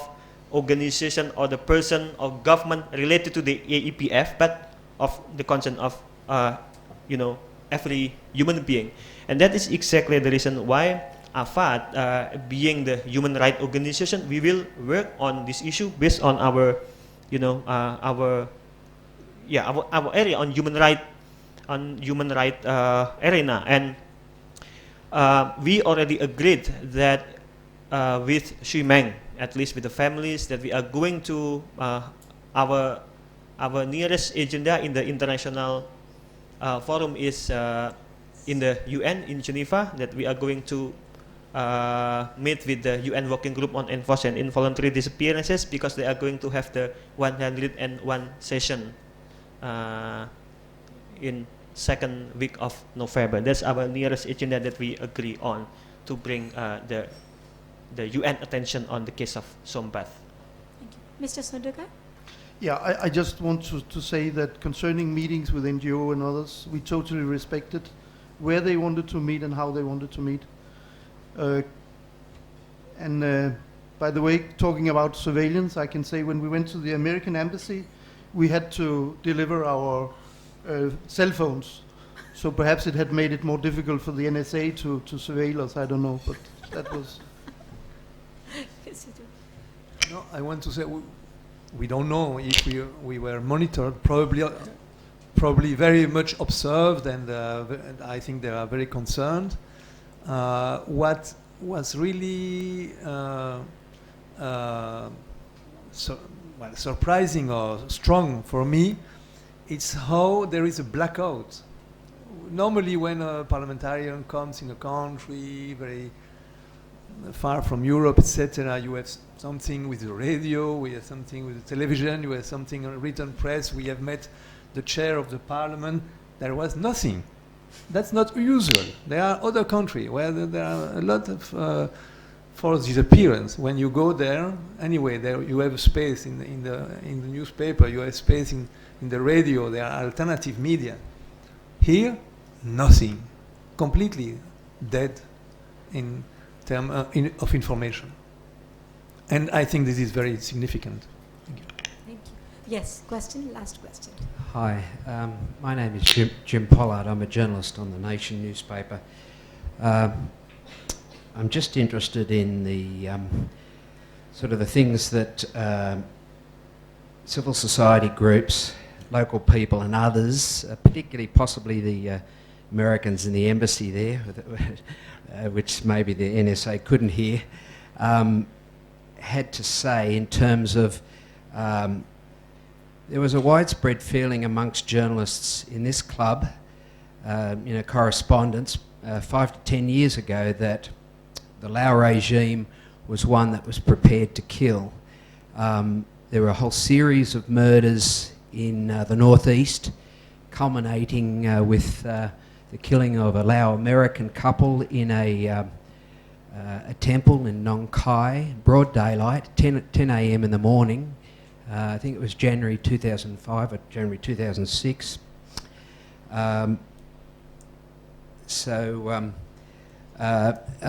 organization or the person or government related to the AEPF, but of the concern of every human being. And that is exactly the reason why AFAT, being the human rights organization, we will work on this issue based on our area on human right arena. And we already agreed that with Chui Meng, at least with the families, that we are going to our nearest agenda in the international forum is in the UN in Geneva, that we are going to meet with the UN Working Group on Enforced and Involuntary Disappearances, because they are going to have the 101 session in second week of November. That's our nearest agenda that we agree on to bring the UN attention on the case of Sombath. Thank you. Mr. Sundagar? Yeah, I just want to say that concerning meetings with NGO and others, we totally respected where they wanted to meet and how they wanted to meet. By the way, talking about surveillance, I can say when we went to the American embassy, we had to deliver our cell phones. So perhaps it had made it more difficult for the NSA to surveil us, I don't know, but that was... Yes, you do. No, I want to say we don't know if we were monitored, probably very much observed, and I think they are very concerned. What was really surprising or strong for me, it's how there is a blackout. Normally when a parliamentarian comes in a country very far from Europe, etc., you have something with the radio, we have something with the television, you have something on written press, we have met the chair of the parliament. There was nothing. That's not usual. There are other countries where there are a lot of forced disappearance. When you go there, anyway, there you have a space in the newspaper, you have space in the radio, there are alternative media. Here, nothing. Completely dead in terms of information. And I think this is very significant. Thank you. Thank you. Yes, question, last question. Hi, my name is Jim Pollard. I'm a journalist on the Nation newspaper. I'm just interested in the sort of the things that civil society groups, local people and others, particularly possibly the Americans in the embassy there, which maybe the NSA couldn't hear, had to say in terms of there was a widespread feeling amongst journalists in this club, Correspondents, 5 to 10 years ago, that the Laos regime was one that was prepared to kill. There were a whole series of murders in the northeast, culminating with the killing of a Lao American couple in a temple in Nong Khai, broad daylight, 10 a.m. in the morning. I think it was January 2005 or January 2006. I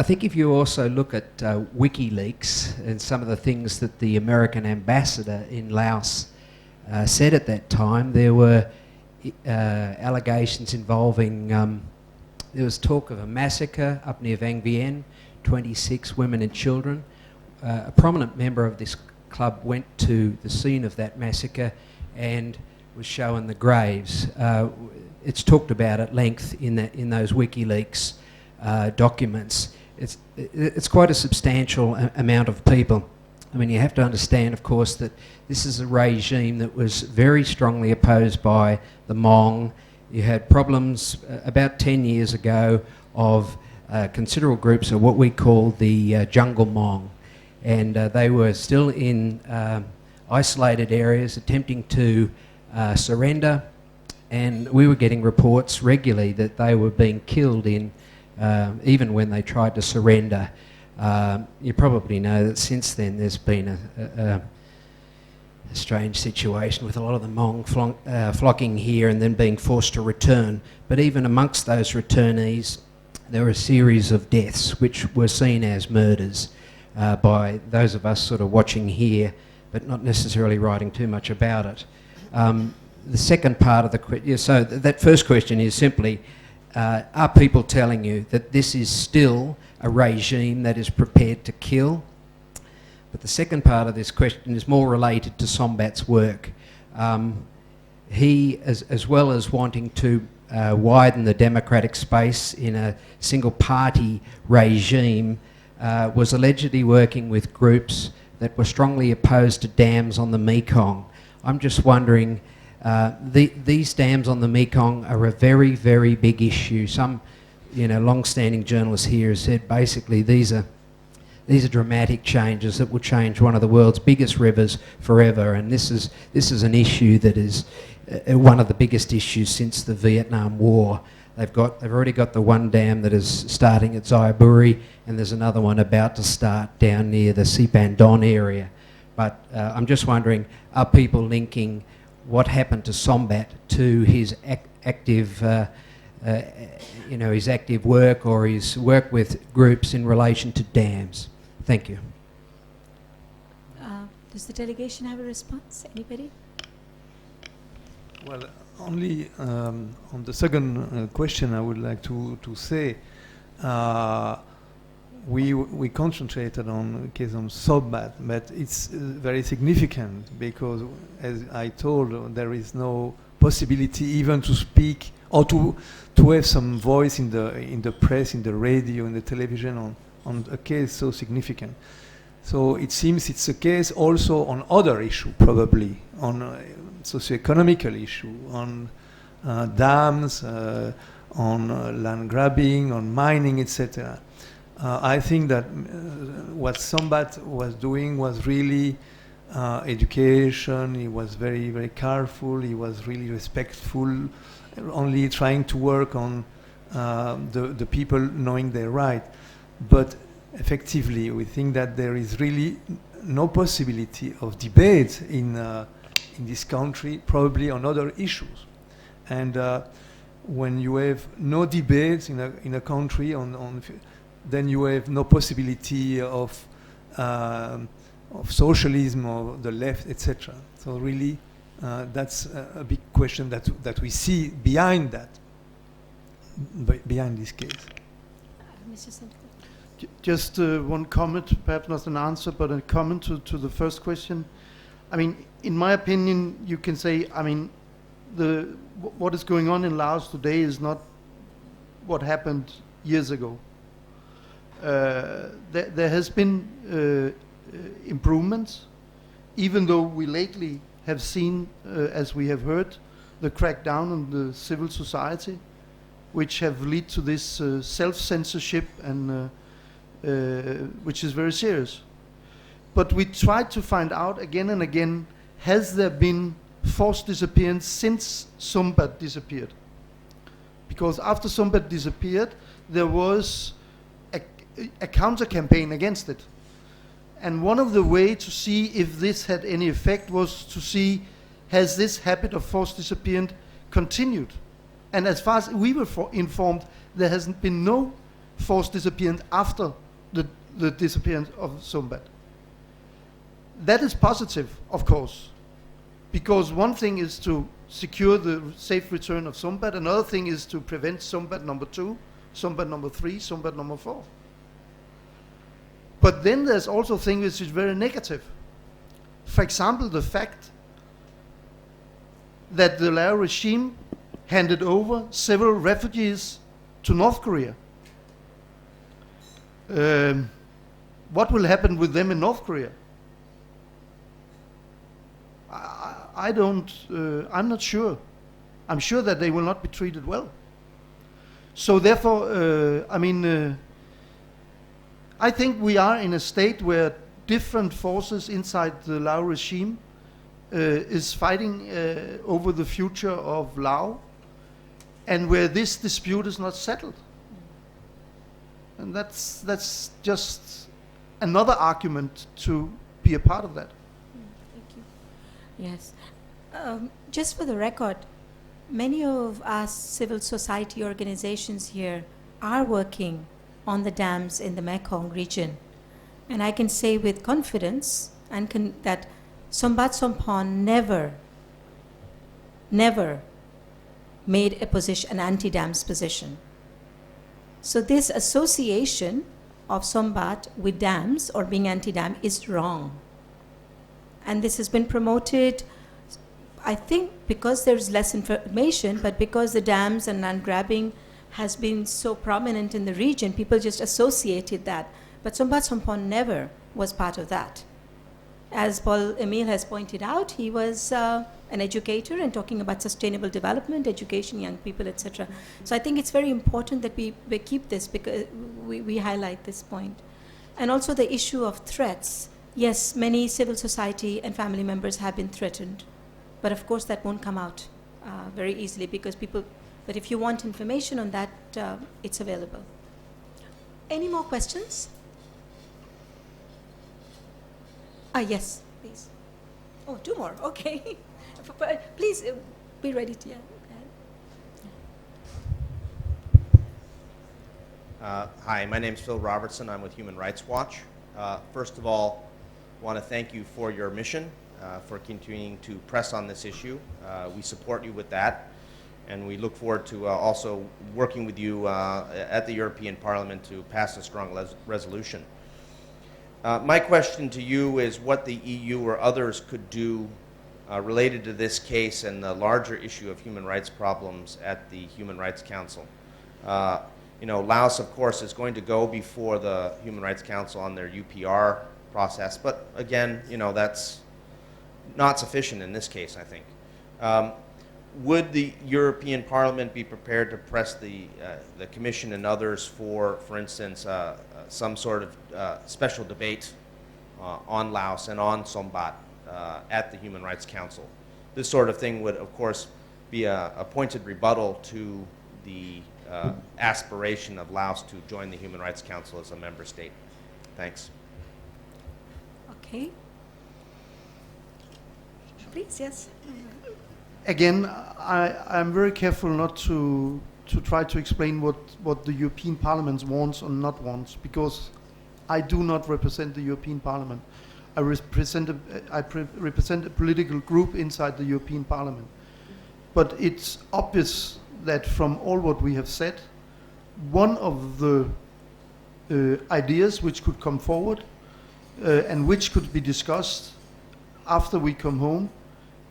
think if you also look at WikiLeaks and some of the things that the American ambassador in Laos said at that time, there were allegations involving, there was talk of a massacre up near Vang Vieng, 26 women and children. A prominent member of this club went to the scene of that massacre and was shown the graves. It's talked about at length in those WikiLeaks documents. It's quite a substantial amount of people. I mean, you have to understand, of course, that this is a regime that was very strongly opposed by the Hmong. You had problems about 10 years ago of considerable groups of what we call the jungle Hmong. And they were still in isolated areas attempting to surrender, and we were getting reports regularly that they were being killed in even when they tried to surrender. You probably know that since then there's been a strange situation with a lot of the Hmong flocking here and then being forced to return. But even amongst those returnees, there were a series of deaths which were seen as murders by those of us sort of watching here, but not necessarily writing too much about it. The second part of the question, so that first question is simply, are people telling you that this is still a regime that is prepared to kill? But the second part of this question is more related to Sombath's work. He, as well as wanting to widen the democratic space in a single party regime, was allegedly working with groups that were strongly opposed to dams on the Mekong. I'm just wondering, these dams on the Mekong are a very, very big issue. Some long-standing journalist here has said basically these are dramatic changes that will change one of the world's biggest rivers forever, and this is an issue that is one of the biggest issues since the Vietnam War. They've already got the one dam that is starting at Xayaburi, and there's another one about to start down near the Sipandon area. But I'm just wondering, are people linking what happened to Sombath to his active work or his work with groups in relation to dams? Thank you. Does the delegation have a response? Anybody? Well, only on the second question I would like to say we concentrated on the case of Sombath, but it's very significant because, as I told, there is no possibility even to speak or to have some voice in the press, in the radio, in the television on a case so significant. So it seems it's a case also on other issue, probably on socio-economical issue, on dams, on land grabbing, on mining, etc. I think that what Sombath was doing was really education. He was very, very careful. He was really respectful, only trying to work on the people knowing their right. But effectively, we think that there is really no possibility of debate in this country, probably on other issues. And when you have no debates in a country then you have no possibility of socialism or the left, etc. So really, that's a big question that we see behind that, behind this case. Mr. Sanko. Just one comment, perhaps not an answer, but a comment to the first question. I mean, in my opinion, you can say, I mean, what is going on in Laos today is not what happened years ago. There has been improvements, even though we lately have seen, as we have heard, the crackdown on the civil society, which have led to this self-censorship and which is very serious. But we tried to find out again and again, has there been forced disappearance since Sombath disappeared? Because after Sombath disappeared, there was a counter-campaign against it. And one of the ways to see if this had any effect was to see, has this habit of forced disappearance continued? And as far as we were informed, there hasn't been no forced disappearance after the disappearance of Sombath. That is positive, of course, because one thing is to secure the safe return of Sombath, another thing is to prevent Sombath number 2, Sombath number 3, Sombath number 4. But then there's also things which is very negative. For example, the fact that the Lao regime handed over several refugees to North Korea. What will happen with them in North Korea? I'm not sure. I'm sure that they will not be treated well. So therefore, I think we are in a state where different forces inside the Lao regime is fighting over the future of Laos, and where this dispute is not settled. And that's just another argument to be a part of that. Thank you. Yes. Just for the record, many of us civil society organizations here are working on the dams in the Mekong region. And I can say with confidence that Sombath Somphone never made an anti-dams position. So this association of Sombath with dams or being anti-dam is wrong. And this has been promoted, I think, because there's less information, but because the dams and land grabbing has been so prominent in the region, people just associated that. But Sombath Somphone never was part of that. As Paul Emile has pointed out, he was an educator and talking about sustainable development, education, young people, etc. So I think it's very important that we keep this, because we highlight this point. And also the issue of threats. Yes, many civil society and family members have been threatened, but of course that won't come out very easily, because people, but if you want information on that, it's available. Any more questions? Yes, please. Oh, two more, okay. Please be ready to, Hi, my name is Phil Robertson. I'm with Human Rights Watch. First of all, I want to thank you for your mission, for continuing to press on this issue. We support you with that, and we look forward to also working with you at the European Parliament to pass a strong resolution. My question to you is what the EU or others could do related to this case and the larger issue of human rights problems at the Human Rights Council. Laos, of course, is going to go before the Human Rights Council on their UPR process, but again, that's not sufficient in this case, I think. Would the European Parliament be prepared to press the Commission and others for instance, some sort of special debate on Laos and on Sombath at the Human Rights Council? This sort of thing would, of course, be a pointed rebuttal to the aspiration of Laos to join the Human Rights Council as a member state. Thanks. Okay. Please, yes. Again, I'm very careful not to try to explain what the European Parliament wants or not wants, because I do not represent the European Parliament. I represent a political group inside the European Parliament. But it's obvious that from all what we have said, one of the ideas which could come forward and which could be discussed after we come home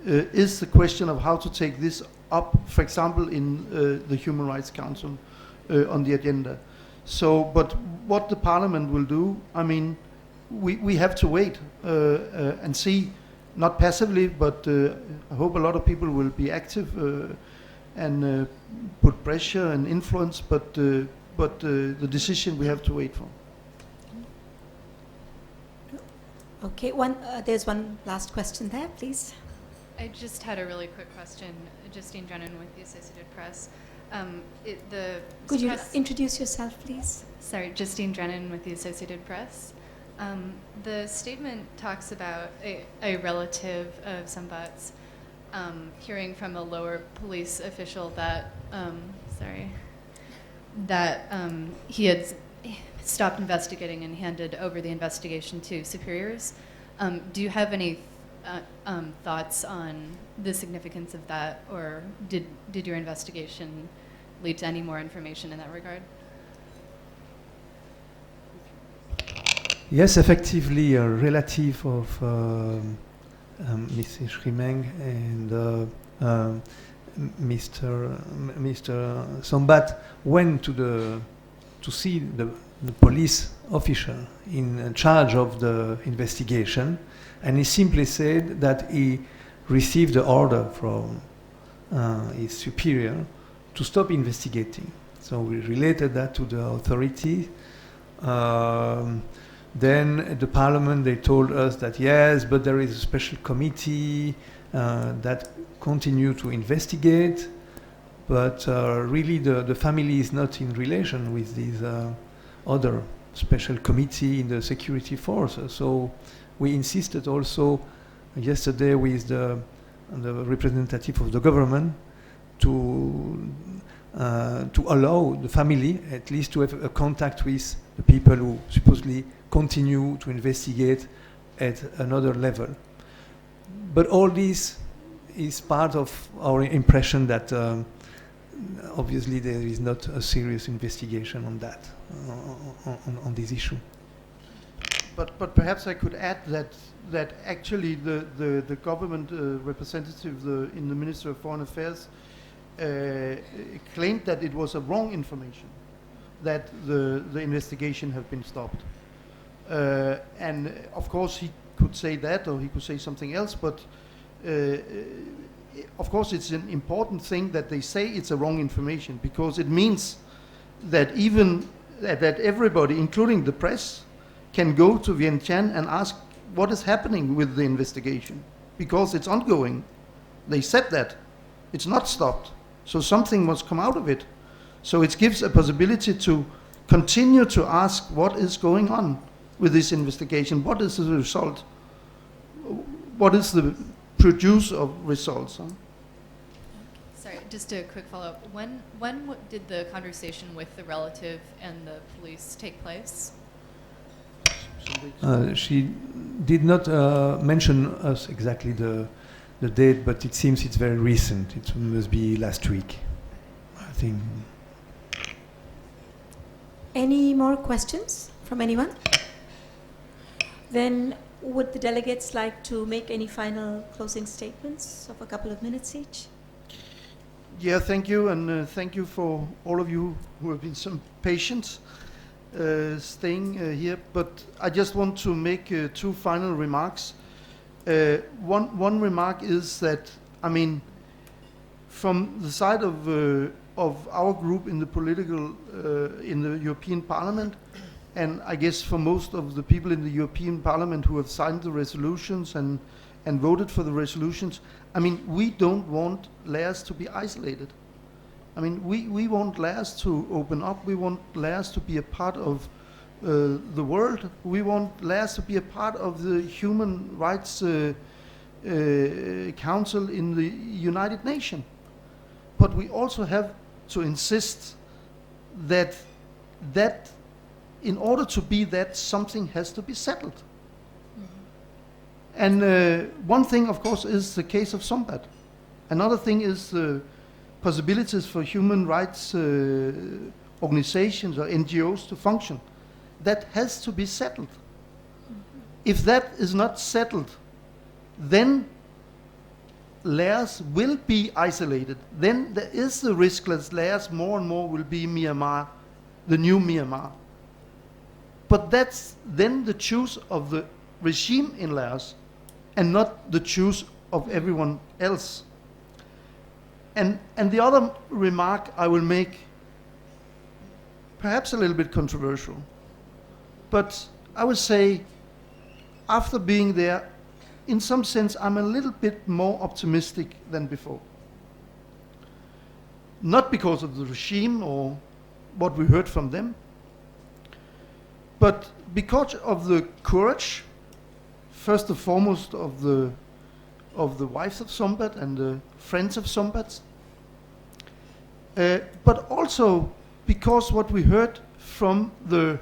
is the question of how to take this up, for example, in the Human Rights Council on the agenda. So, but what the Parliament will do, I mean, we have to wait and see, not passively, but I hope a lot of people will be active and put pressure and influence, but the decision we have to wait for. Okay, there's one last question there, please. I just had a really quick question. Justine Drennan with the Associated Press. Could you introduce yourself, please? Sorry, Justine Drennan with the Associated Press. The statement talks about a relative of Sombath's hearing from a lower police official that he had stopped investigating and handed over the investigation to superiors. Do you have any thoughts on the significance of that, or did your investigation lead to any more information in that regard? Yes, effectively, a relative of Mrs. Shrimeng and Mr. Sombath went to see the police official in charge of the investigation, and he simply said that he received the order from his superior to stop investigating. So we related that to the authority. Then at the Parliament they told us that yes, but there is a special committee that continue to investigate, but really the family is not in relation with these other special committee in the security forces. So we insisted also yesterday with the representative of the government to allow the family at least to have a contact with the people who supposedly continue to investigate at another level. But all this is part of our impression that obviously there is not a serious investigation on that, on this issue. But perhaps I could add that actually the government representative in the Ministry of Foreign Affairs claimed that it was a wrong information, that the investigation had been stopped. And of course could say that or he could say something else, but of course it's an important thing that they say it's a wrong information, because it means that even that everybody, including the press, can go to Vientiane and ask what is happening with the investigation, because it's ongoing. They said that. It's not stopped. So something must come out of it. So it gives a possibility to continue to ask what is going on with this investigation. What is the result? What is the produce of results? Huh? Sorry, just a quick follow-up. When did the conversation with the relative and the police take place? She did not mention us exactly the date, but it seems it's very recent. It must be last week, I think. Any more questions from anyone? Then would the delegates like to make any final closing statements of a couple of minutes each? Yeah, thank you, and thank you for all of you who have been so patient staying here. But I just want to make two final remarks. One remark is that, I mean, from the side of our group in the political, in the European Parliament, and I guess for most of the people in the European Parliament who have signed the resolutions and voted for the resolutions, I mean, we don't want Laos to be isolated. I mean, we want Laos to open up. We want Laos to be a part of the world. We want Laos to be a part of the Human Rights Council in the United Nations. But we also have to insist that in order to be that, something has to be settled. And one thing, of course, is the case of Sombath. Another thing is possibilities for human rights organizations or NGOs to function. That has to be settled. If that is not settled, then Laos will be isolated. Then there is the risk that Laos more and more will be Myanmar, the new Myanmar. But that's then the choice of the regime in Laos and not the choice of everyone else. And the other remark I will make, perhaps a little bit controversial, but I would say after being there, in some sense, I'm a little bit more optimistic than before. Not because of the regime or what we heard from them, but because of the courage, first and foremost of the wives of Sombath and the friends of Sombath, but also because what we heard from the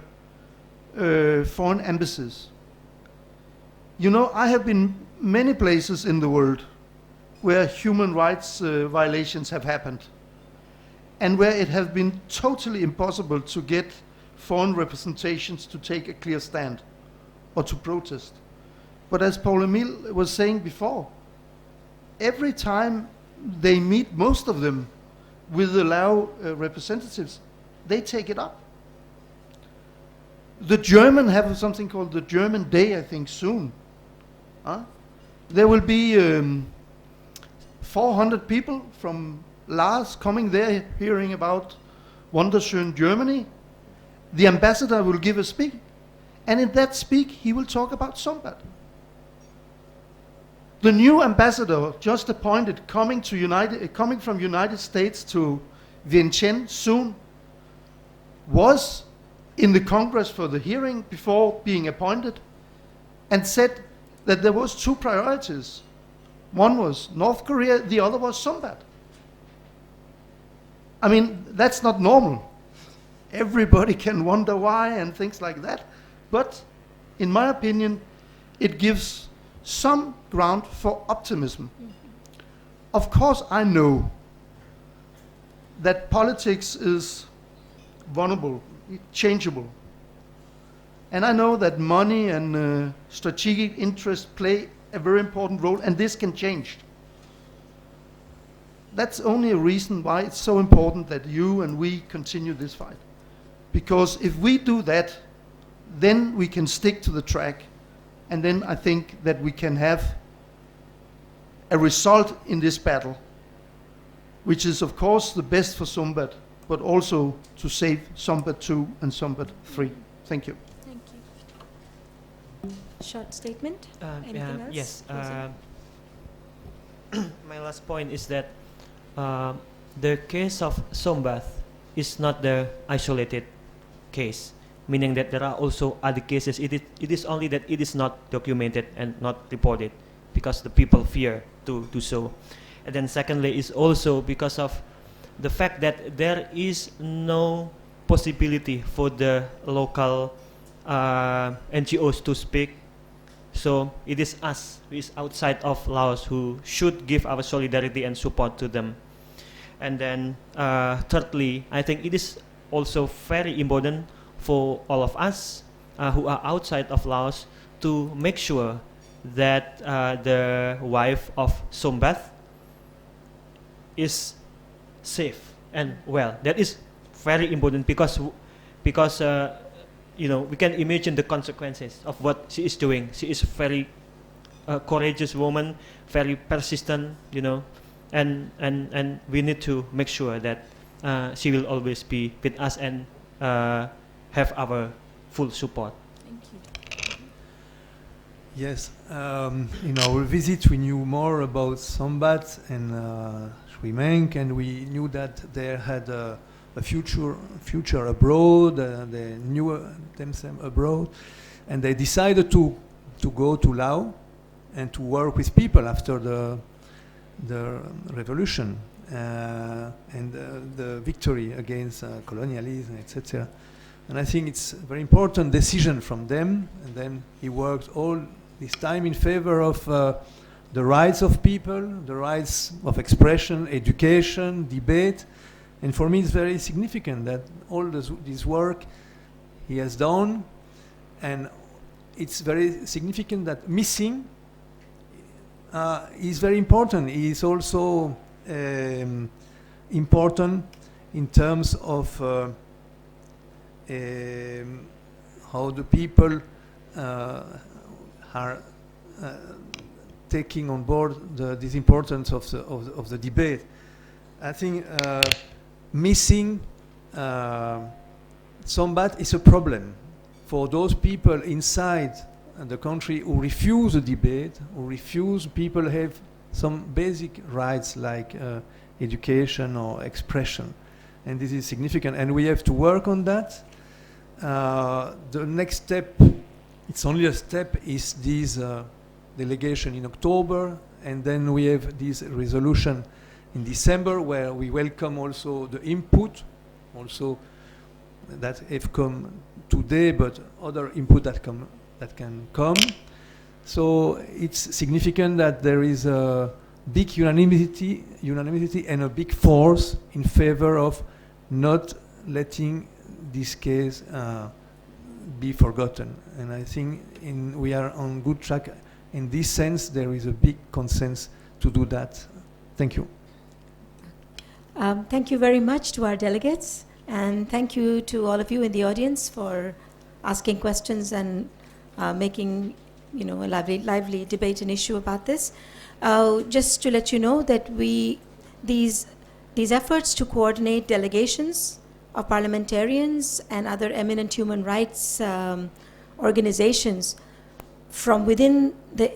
foreign embassies. You know, I have been many places in the world where human rights violations have happened, and where it has been totally impossible to get foreign representations to take a clear stand or to protest. But as Paul-Emile was saying before, every time they meet, most of them, with the Lao representatives, they take it up. The German have something called the German Day, I think, soon. There will be 400 people from Laos coming there hearing about Wunderschön Germany. The ambassador will give a speech, and in that speech he will talk about Sombath. The new ambassador just appointed coming from United States to Vientiane soon was in the Congress for the hearing before being appointed, and said that there was two priorities. One was North Korea, the other was Sombath. I mean, that's not normal. Everybody can wonder why and things like that. But in my opinion, it gives some ground for optimism. Of course, I know that politics is vulnerable, changeable. And I know that money and strategic interests play a very important role, and this can change. That's only a reason why it's so important that you and we continue this fight. Because if we do that, then we can stick to the track And then I think that we can have a result in this battle, which is of course the best for Sombath, but also to save Sombath 2 and Sombath 3. Thank you. Thank you. Short statement? Anything else? Yes. My last point is that the case of Sombath is not the isolated case, meaning that there are also other cases. It is only that it is not documented and not reported because the people fear to do so. And then secondly is also because of the fact that there is no possibility for the local NGOs to speak. So it is us who is outside of Laos who should give our solidarity and support to them. And then thirdly, I think it is also very important for all of us who are outside of Laos to make sure that the wife of Sombath is safe and well. That is very important because you know, we can imagine the consequences of what she is doing. She is very courageous woman, very persistent, you know, and we need to make sure that she will always be with us and have our full support. Thank you. Yes, in our visit we knew more about Sombath and Sri Menk, and we knew that they had a future abroad. They knew themselves abroad, and they decided to go to Laos and to work with people after the revolution and the victory against colonialism, etc. And I think it's a very important decision from them. And then he worked all this time in favor of the rights of people, the rights of expression, education, debate. And for me, it's very significant that all this work he has done, and it's very significant that missing is very important. It is also important in terms of how the people are taking on board this importance of the debate. I think missing Sombath is a problem for those people inside the country who refuse the debate, who refuse people have some basic rights like education or expression. And this is significant, and we have to work on that. The next step, it's only a step, is this delegation in October, and then we have this resolution in December where we welcome also the input, also that have come today, but other input that can come. So it's significant that there is a big unanimity and a big force in favor of not letting this case be forgotten. And I think we are on good track. In this sense, there is a big consensus to do that. Thank you. Thank you very much to our delegates, and thank you to all of you in the audience for asking questions and making a lively debate and issue about this. Just to let you know that these efforts to coordinate delegations of parliamentarians and other eminent human rights organizations from within the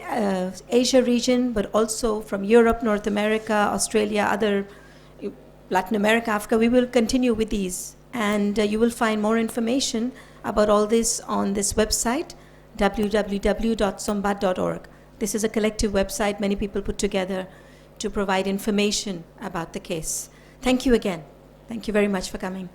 Asia region, but also from Europe, North America, Australia, other Latin America, Africa, we will continue with these. And you will find more information about all this on this website, www.sombath.org. This is a collective website many people put together to provide information about the case. Thank you again. Thank you very much for coming.